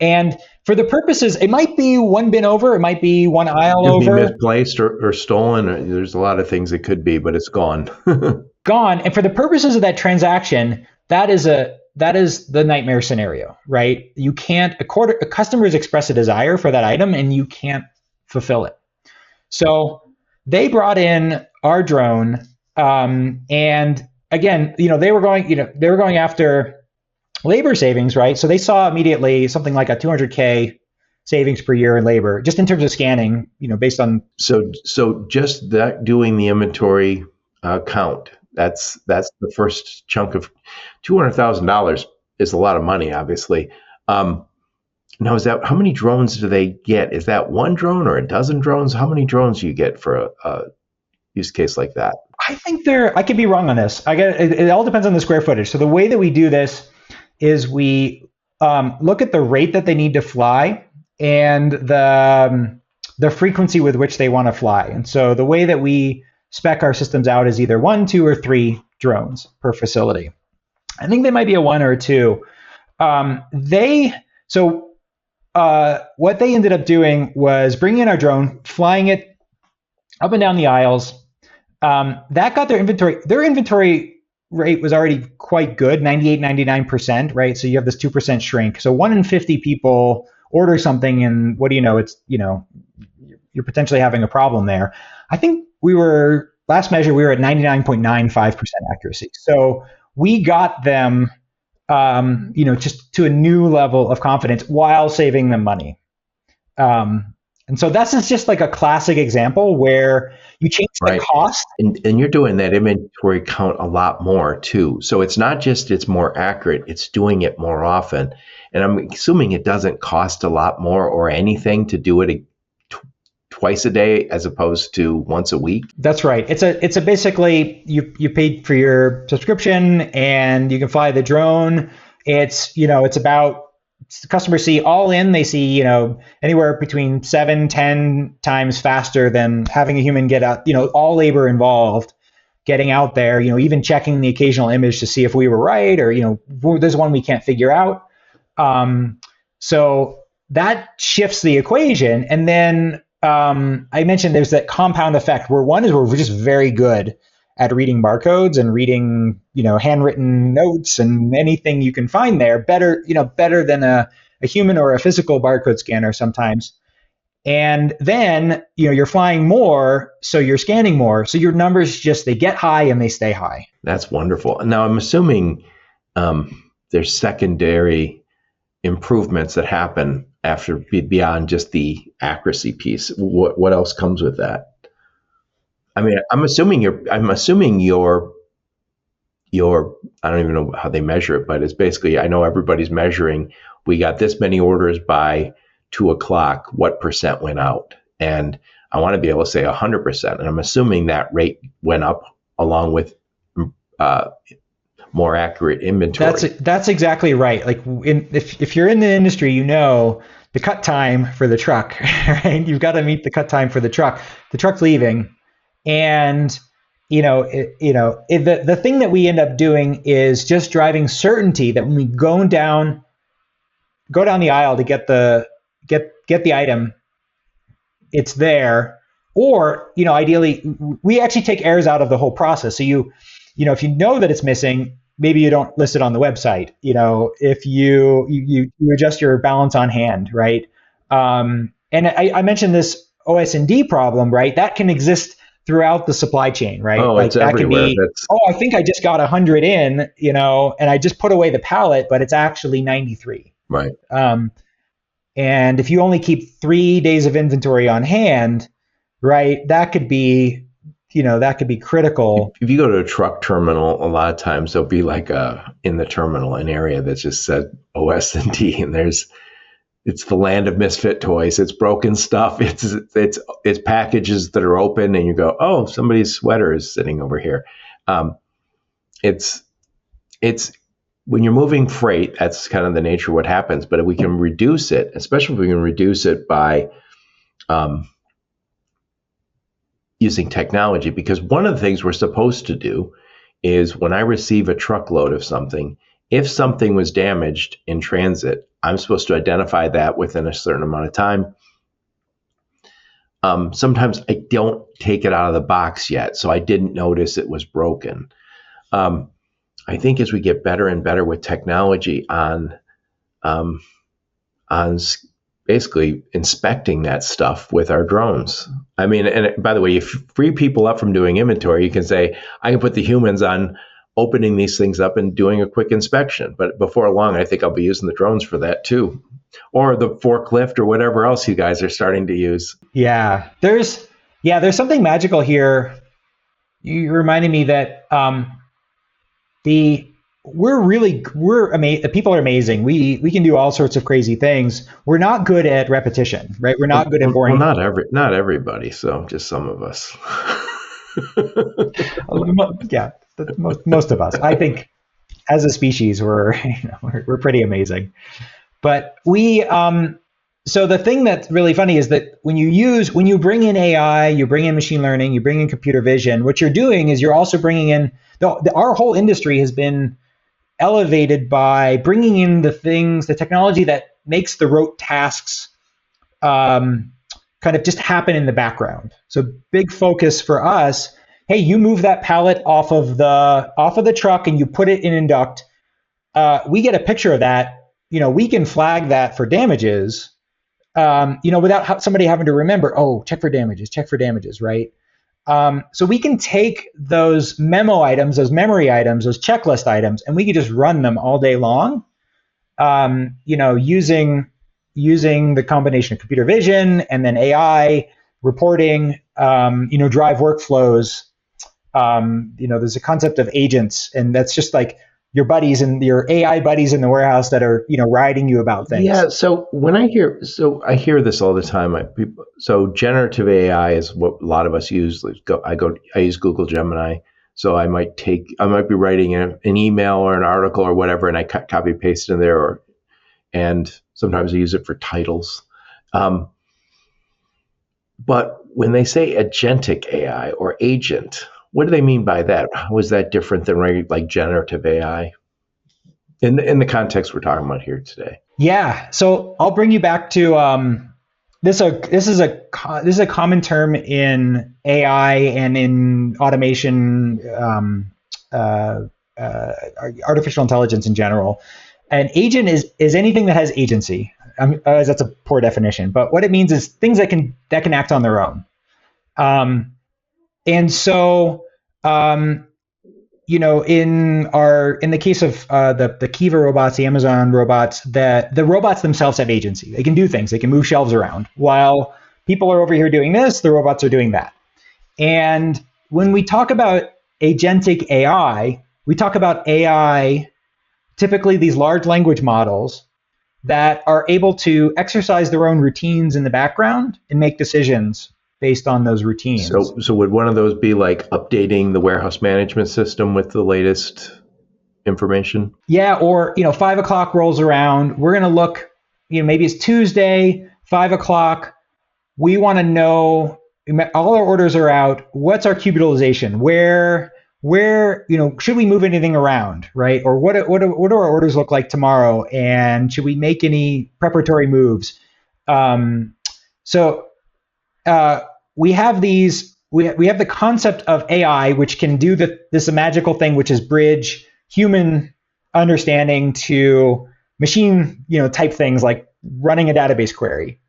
And for the purposes, it might be one bin over, it might be one aisle Could be over. misplaced or stolen. There's a lot of things it could be, but it's gone. Gone. And for the purposes of that transaction, that is the nightmare scenario, right? You can't, customers express a desire for that item and you can't fulfill it. So they brought in our drone, and again, they were going after labor savings, right? So they saw immediately something like a 200K savings per year in labor, just in terms of scanning, based on. So just that doing the inventory count, that's the first chunk of $200,000 is a lot of money, obviously. Now, is that, how many drones do they get? Is that one drone or a dozen drones? How many drones do you get for a use case like that? I think I could be wrong on this. It all depends on the square footage. So the way that we do this is we look at the rate that they need to fly and the frequency with which they want to fly. And so the way that we spec our systems out is either 1, 2, or 3 drones per facility. I think they might be a 1 or a 2. What they ended up doing was bringing in our drone, flying it up and down the aisles. That got their inventory. Their inventory rate was already quite good, 98, 99%, right? So you have this 2% shrink. So 1 in 50 people order something, and what do you know? It's, you're potentially having a problem there. I think last measure, we were at 99.95% accuracy. So we got them, just to a new level of confidence while saving them money. And so that's just like a classic example where you change the cost. And you're doing that inventory count a lot more too. So it's not just it's more accurate, it's doing it more often. And I'm assuming it doesn't cost a lot more or anything to do it twice a day as opposed to once a week. That's right. It's a basically you paid for your subscription and you can fly the drone. It's about, customers see all in, they see, anywhere between 7-10 times faster than having a human get out, all labor involved, getting out there, even checking the occasional image to see if we were right, or, there's one we can't figure out. So that shifts the equation. And then I mentioned there's that compound effect where one is we're just very good at reading barcodes and reading, handwritten notes and anything you can find there, better than a human or a physical barcode scanner sometimes. And then, you're flying more, so you're scanning more. So your numbers they get high and they stay high. That's wonderful. Now, I'm assuming there's secondary improvements that happen after beyond just the accuracy piece. What else comes with that? I mean, I'm assuming your I don't even know how they measure it, but it's basically, I know everybody's measuring, we got this many orders by 2:00, what percent went out? And I want to be able to say 100%. And I'm assuming that rate went up along with more accurate inventory. That's exactly right. Like if you're in the industry, the cut time for the truck, right? You've got to meet the cut time for the truck. The truck's leaving. And the thing that we end up doing is just driving certainty that when we go down the aisle to get the item, it's there. Or ideally, we actually take errors out of the whole process. So if you know that it's missing, maybe you don't list it on the website. If you adjust your balance on hand, right? And I mentioned this OS&D problem, right? That can exist throughout the supply chain, right? Oh, Like it's that could everywhere. be, oh, I think I just got 100 in, and I just put away the pallet, but it's actually 93. Right. And if you only keep 3 days of inventory on hand, right, that could be critical. If you go to a truck terminal, a lot of times there'll be like in the terminal an area that just said OS&D, and it's the land of misfit toys. It's broken stuff. It's packages that are open, and you go, oh, somebody's sweater is sitting over here. It's when you're moving freight, that's kind of the nature of what happens. But if we can reduce it, especially if we can reduce it by using technology, because one of the things we're supposed to do is when I receive a truckload of something, if something was damaged in transit, I'm supposed to identify that within a certain amount of time. Sometimes I don't take it out of the box yet, so I didn't notice it was broken. I think as we get better and better with technology on basically inspecting that stuff with our drones. I mean, and by the way, if you free people up from doing inventory, you can say, I can put the humans on opening these things up and doing a quick inspection. But before long, I think I'll be using the drones for that too. Or the forklift or whatever else you guys are starting to use. Yeah, there's something magical here. You reminded me that the people are amazing. We can do all sorts of crazy things. We're not good at repetition, right? We're not good at boring. Well, not everybody. So just some of us. Yeah, most of us. I think as a species, we're pretty amazing. But so the thing that's really funny is that when you bring in AI, you bring in machine learning, you bring in computer vision, what you're doing is you're also bringing in, our whole industry has been elevated by bringing in the technology that makes the rote tasks kind of just happen in the background. So big focus for us, hey, you move that pallet off of the truck and you put it in Induct. We get a picture of that. We can flag that for damages, without somebody having to remember, oh, check for damages, right? So we can take those memo items, those memory items, those checklist items, and we can just run them all day long, using the combination of computer vision and then AI reporting, drive workflows. There's a concept of agents, and that's just like your buddies and your AI buddies in the warehouse that are, writing you about things. Yeah. So I hear this all the time. So generative AI is what a lot of us use. I use Google Gemini. So I might be writing an email or an article or whatever, and I copy paste it in there, and sometimes I use it for titles. But when they say agentic AI or agent, what do they mean by that? How is that different than like generative AI in the context we're talking about here today? Yeah. So I'll bring you back to this is a common term in AI and in automation, artificial intelligence in general. An agent is anything that has agency. That's a poor definition, but what it means is things that can act on their own. And so, in the case of the Kiva robots, the Amazon robots, the robots themselves have agency. They can do things. They can move shelves around. While people are over here doing this, the robots are doing that. And when we talk about agentic AI, we talk about AI, typically these large language models that are able to exercise their own routines in the background and make decisions based on those routines. So would one of those be like updating the warehouse management system with the latest information? Yeah, or 5:00 rolls around. We're going to look. Maybe it's Tuesday, 5:00. We want to know all our orders are out. What's our cube utilization? Where should we move anything around, right? Or what do our orders look like tomorrow? And should we make any preparatory moves? We have the concept of AI, which can do this magical thing, which is bridge human understanding to machine, type things like running a database query.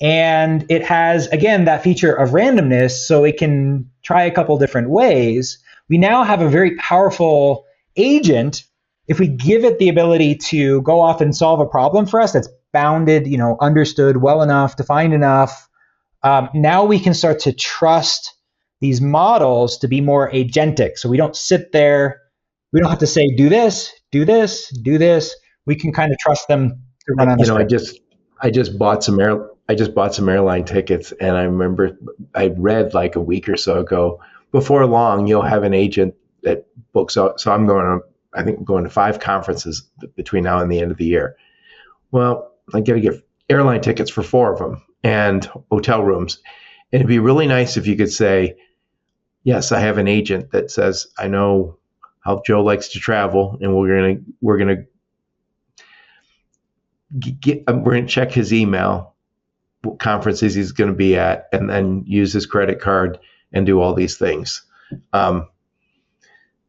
And it has, again, that feature of randomness, so it can try a couple different ways. We now have a very powerful agent. If we give it the ability to go off and solve a problem for us that's bounded, understood well enough, defined enough, now we can start to trust these models to be more agentic. So we don't sit there, we don't have to say, do this, do this, do this. We can kind of trust them to run on a script. I just bought some airline tickets, and I remember I read like a week or so ago, before long you'll have an agent that books out. So I think I'm going to 5 conferences between now and the end of the year. Well, I got to get airline tickets for 4 of them and hotel rooms. And it'd be really nice if you could say, yes, I have an agent that says, I know how Joe likes to travel, and we're going to check his email, what conferences he's going to be at, and then use his credit card and do all these things.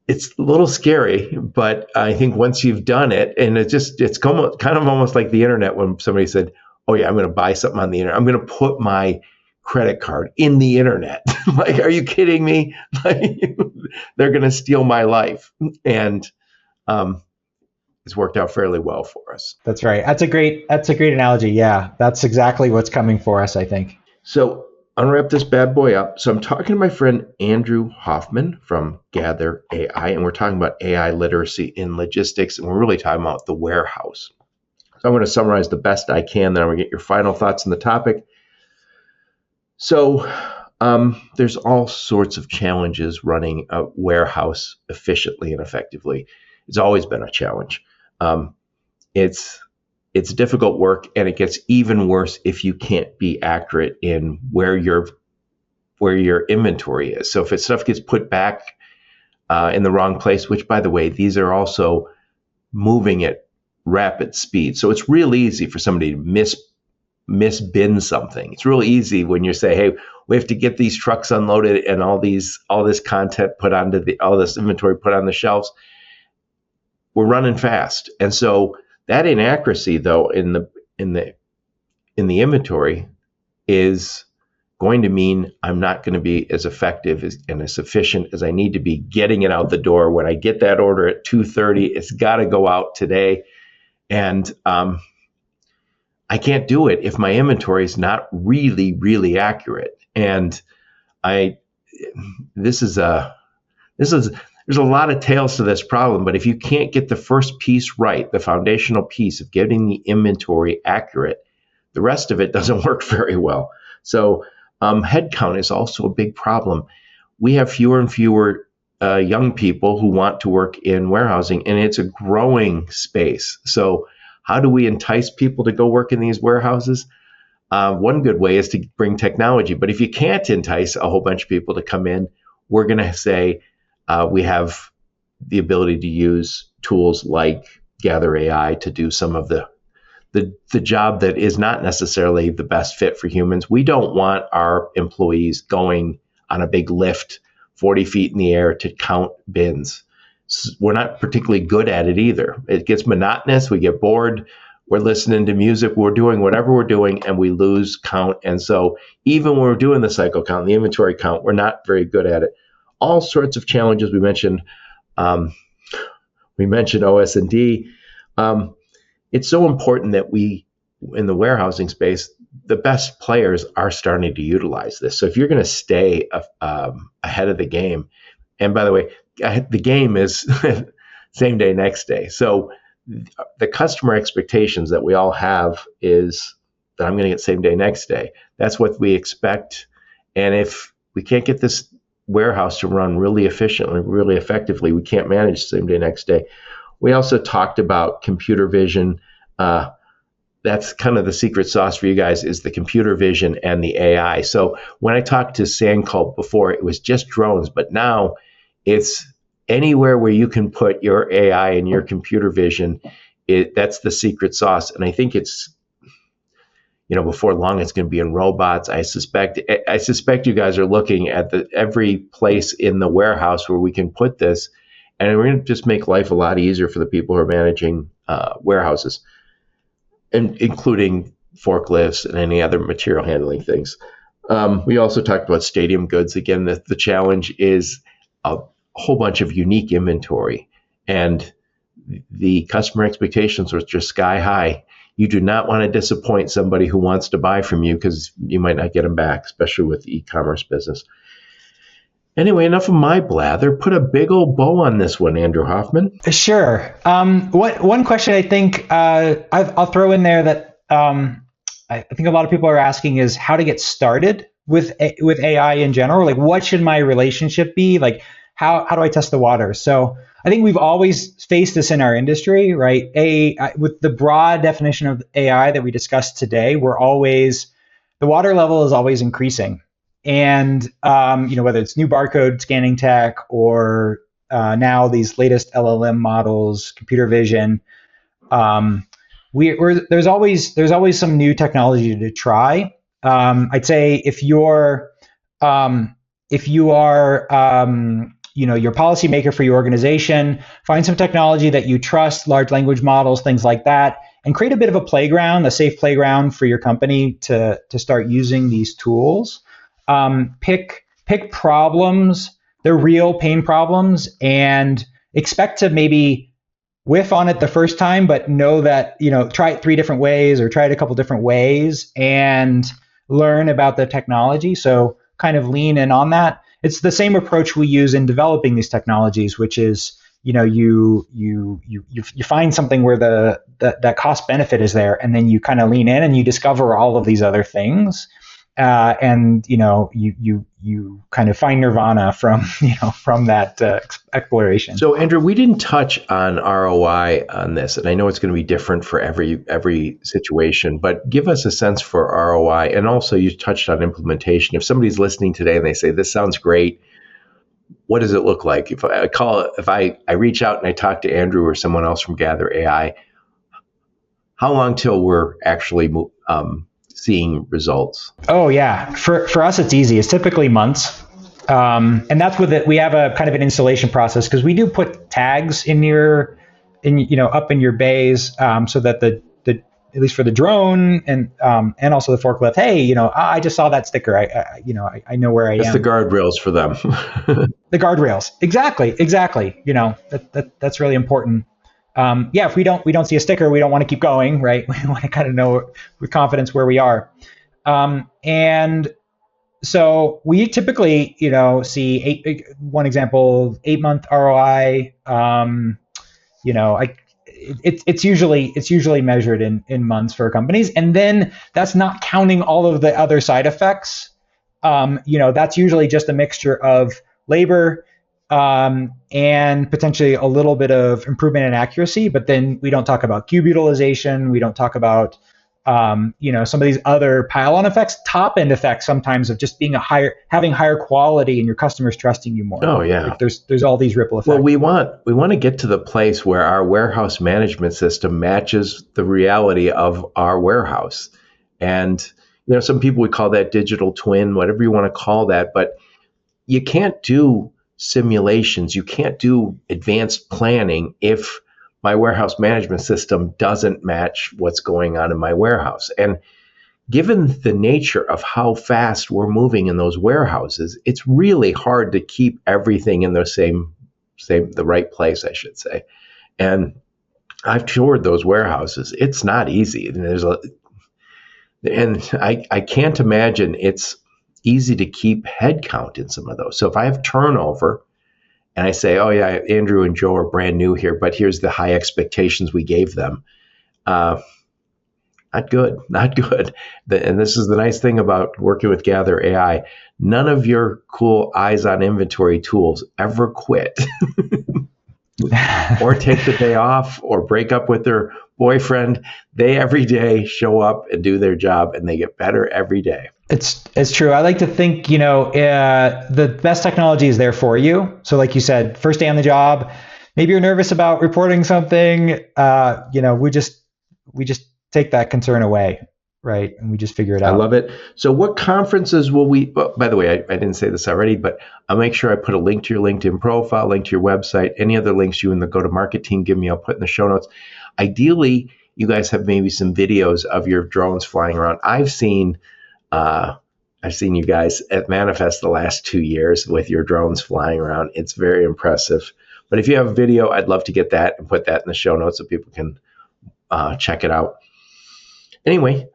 It's a little scary, but I think once you've done it, and it's kind of almost like the internet when somebody said, oh yeah, I'm going to buy something on the internet. I'm going to put my credit card in the internet. Like, are you kidding me? Like, they're going to steal my life. And it's worked out fairly well for us. That's right. That's a great analogy. Yeah, that's exactly what's coming for us, I think. So I'll wrap this bad boy up. So I'm talking to my friend Andrew Hoffman from Gather AI, and we're talking about AI literacy in logistics, and we're really talking about the warehouse. So I'm going to summarize the best I can, then I'm going to get your final thoughts on the topic. So there's all sorts of challenges running a warehouse efficiently and effectively. It's always been a challenge. It's difficult work, and it gets even worse if you can't be accurate in where your inventory is. So if stuff gets put back in the wrong place, which, by the way, these are also moving at rapid speed. So it's real easy for somebody to misbin something. It's real easy when you say, hey, we have to get these trucks unloaded and all this content put onto all this inventory put on the shelves. We're running fast. And so that inaccuracy, though, in the inventory is going to mean I'm not going to be as effective and as efficient as I need to be getting it out the door. When I get that order at 2:30, it's got to go out today. And I can't do it if my inventory is not really, really accurate. And there's a lot of tails to this problem, but if you can't get the first piece right, the foundational piece of getting the inventory accurate, the rest of it doesn't work very well. So headcount is also a big problem. We have fewer and fewer young people who want to work in warehousing, and it's a growing space. So how do we entice people to go work in these warehouses? One good way is to bring technology. But if you can't entice a whole bunch of people to come in, we're going to say, we have the ability to use tools like Gather AI to do some of the job that is not necessarily the best fit for humans. We don't want our employees going on a big lift 40 feet in the air to count bins. We're not particularly good at it either. It gets monotonous. We get bored. We're listening to music. We're doing whatever we're doing, and we lose count. And so even when we're doing the cycle count, the inventory count, we're not very good at it. All sorts of challenges. We mentioned OS&D. It's so important that we, in the warehousing space, the best players are starting to utilize this. So if you're going to stay ahead of the game, and by the way, the game is same day, next day. So the customer expectations that we all have is that I'm going to get same day, next day. That's what we expect. And if we can't get this warehouse to run really efficiently, really effectively, we can't manage same day, next day. We also talked about computer vision. That's kind of the secret sauce for you guys, is the computer vision and the AI. So when I talked to Sandculp before, it was just drones, but now it's anywhere where you can put your AI and your computer vision. That's the secret sauce. And I think it's, before long, it's going to be in robots. I suspect you guys are looking at every place in the warehouse where we can put this, and we're going to just make life a lot easier for the people who are managing warehouses, and including forklifts and any other material handling things. We also talked about stadium goods. Again, the challenge is a whole bunch of unique inventory, and the customer expectations are just sky high. You do not want to disappoint somebody who wants to buy from you because you might not get them back, especially with the e-commerce business. Anyway, enough of my blather. Put a big old bow on this one, Andrew Hoffman. Sure. One question I think I'll throw in there that I think a lot of people are asking is how to get started with AI in general. Like, what should my relationship be? Like, how do I test the water? So I think we've always faced this in our industry, right? With the broad definition of AI that we discussed today, the water level is always increasing. And whether it's new barcode scanning tech or now these latest LLM models, computer vision, there's always some new technology to try. I'd say if you are your policymaker for your organization, find some technology that you trust, large language models, things like that, and create a bit of a playground, a safe playground for your company to start using these tools. Pick problems, they're real pain problems, and expect to maybe whiff on it the first time, but know that, try it 3 different ways or try it a couple different ways and learn about the technology. So kind of lean in on that. It's the same approach we use in developing these technologies, which is, you find something where that cost benefit is there, and then you kind of lean in and you discover all of these other things. And you kind of find nirvana from that exploration. So Andrew, we didn't touch on ROI on this, and I know it's going to be different for every situation, but give us a sense for ROI. And also you touched on implementation. If somebody's listening today and they say, this sounds great, what does it look like? If I reach out and I talk to Andrew or someone else from Gather AI, how long till we're actually seeing results? Oh yeah, for us it's easy. It's typically months, and that's with it. We have a kind of an installation process because we do put tags up in your bays, so that the at least for the drone and also the forklift. Hey, I just saw that sticker. I know where I am. It's the guardrails for them. The guardrails, exactly. That's really important. If we don't see a sticker, we don't want to keep going, right? We want to kind of know with confidence where we are. And so we typically, see one example, 8-month ROI. It's usually measured in months for companies. And then that's not counting all of the other side effects. That's usually just a mixture of labor, and potentially a little bit of improvement in accuracy, but then we don't talk about cube utilization. We don't talk about, some of these other pile-on effects, top-end effects sometimes of just being having higher quality and your customers trusting you more. Oh yeah, like there's all these ripple effects. Well, we want to get to the place where our warehouse management system matches the reality of our warehouse, and some people would call that digital twin, whatever you want to call that, but you can't do simulations. You can't do advanced planning if my warehouse management system doesn't match what's going on in my warehouse. And given the nature of how fast we're moving in those warehouses, it's really hard to keep everything in the right place, I should say. And I've toured those warehouses. It's not easy. And I can't imagine it's easy to keep headcount in some of those. So if I have turnover and I say, oh yeah, Andrew and Joe are brand new here, but here's the high expectations we gave them. Not good. And this is the nice thing about working with Gather AI. None of your cool eyes on inventory tools ever quit or take the day off or break up with their boyfriend. They every day show up and do their job, and they get better every day. It's true. I like to think, the best technology is there for you. So like you said, first day on the job, maybe you're nervous about reporting something. We just take that concern away, right? And we just figure it out. I love it. So what conferences will we, by the way, I didn't say this already, but I'll make sure I put a link to your LinkedIn profile, link to your website, any other links you and the go-to-market team give me, I'll put in the show notes. Ideally, you guys have maybe some videos of your drones flying around. I've seen you guys at Manifest the last 2 years with your drones flying around. It's very impressive. But if you have a video, I'd love to get that and put that in the show notes so people can check it out. Anyway,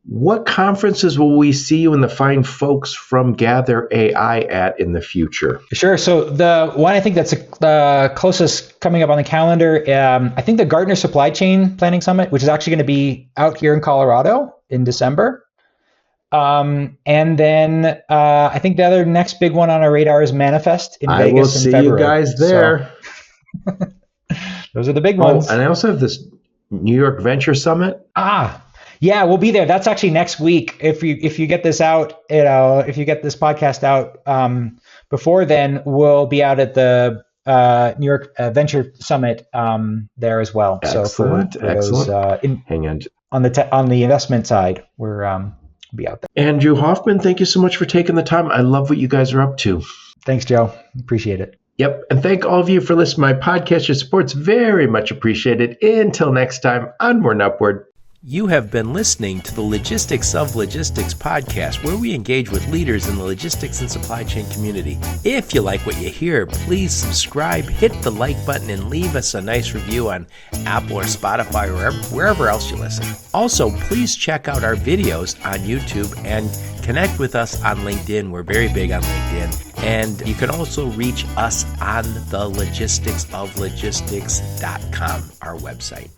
what conferences will we see you and the fine folks from Gather AI at in the future? Sure. So the one I think that's the closest coming up on the calendar, I think the Gartner Supply Chain Planning Summit, which is actually going to be out here in Colorado in December. And then I think the other next big one on our radar is Manifest in Vegas in February. I will see you guys there. So, those are the big ones. And I also have this New York Venture Summit. Yeah, we'll be there. That's actually next week. If you get this out, if you get this podcast out before then, we'll be out at the New York Venture Summit there as well. Excellent, so excellent. Hang on the investment side, we're be out there. Andrew Hoffman, thank you so much for taking the time. I love what you guys are up to. Thanks, Joe. Appreciate it. Yep. And thank all of you for listening to my podcast. Your support's very much appreciated. Until next time, onward and upward. You have been listening to the Logistics of Logistics podcast, where we engage with leaders in the logistics and supply chain community. If you like what you hear, please subscribe, hit the like button, and leave us a nice review on Apple or Spotify or wherever else you listen. Also, please check out our videos on YouTube and connect with us on LinkedIn. We're very big on LinkedIn. And you can also reach us on the logisticsoflogistics.com, our website.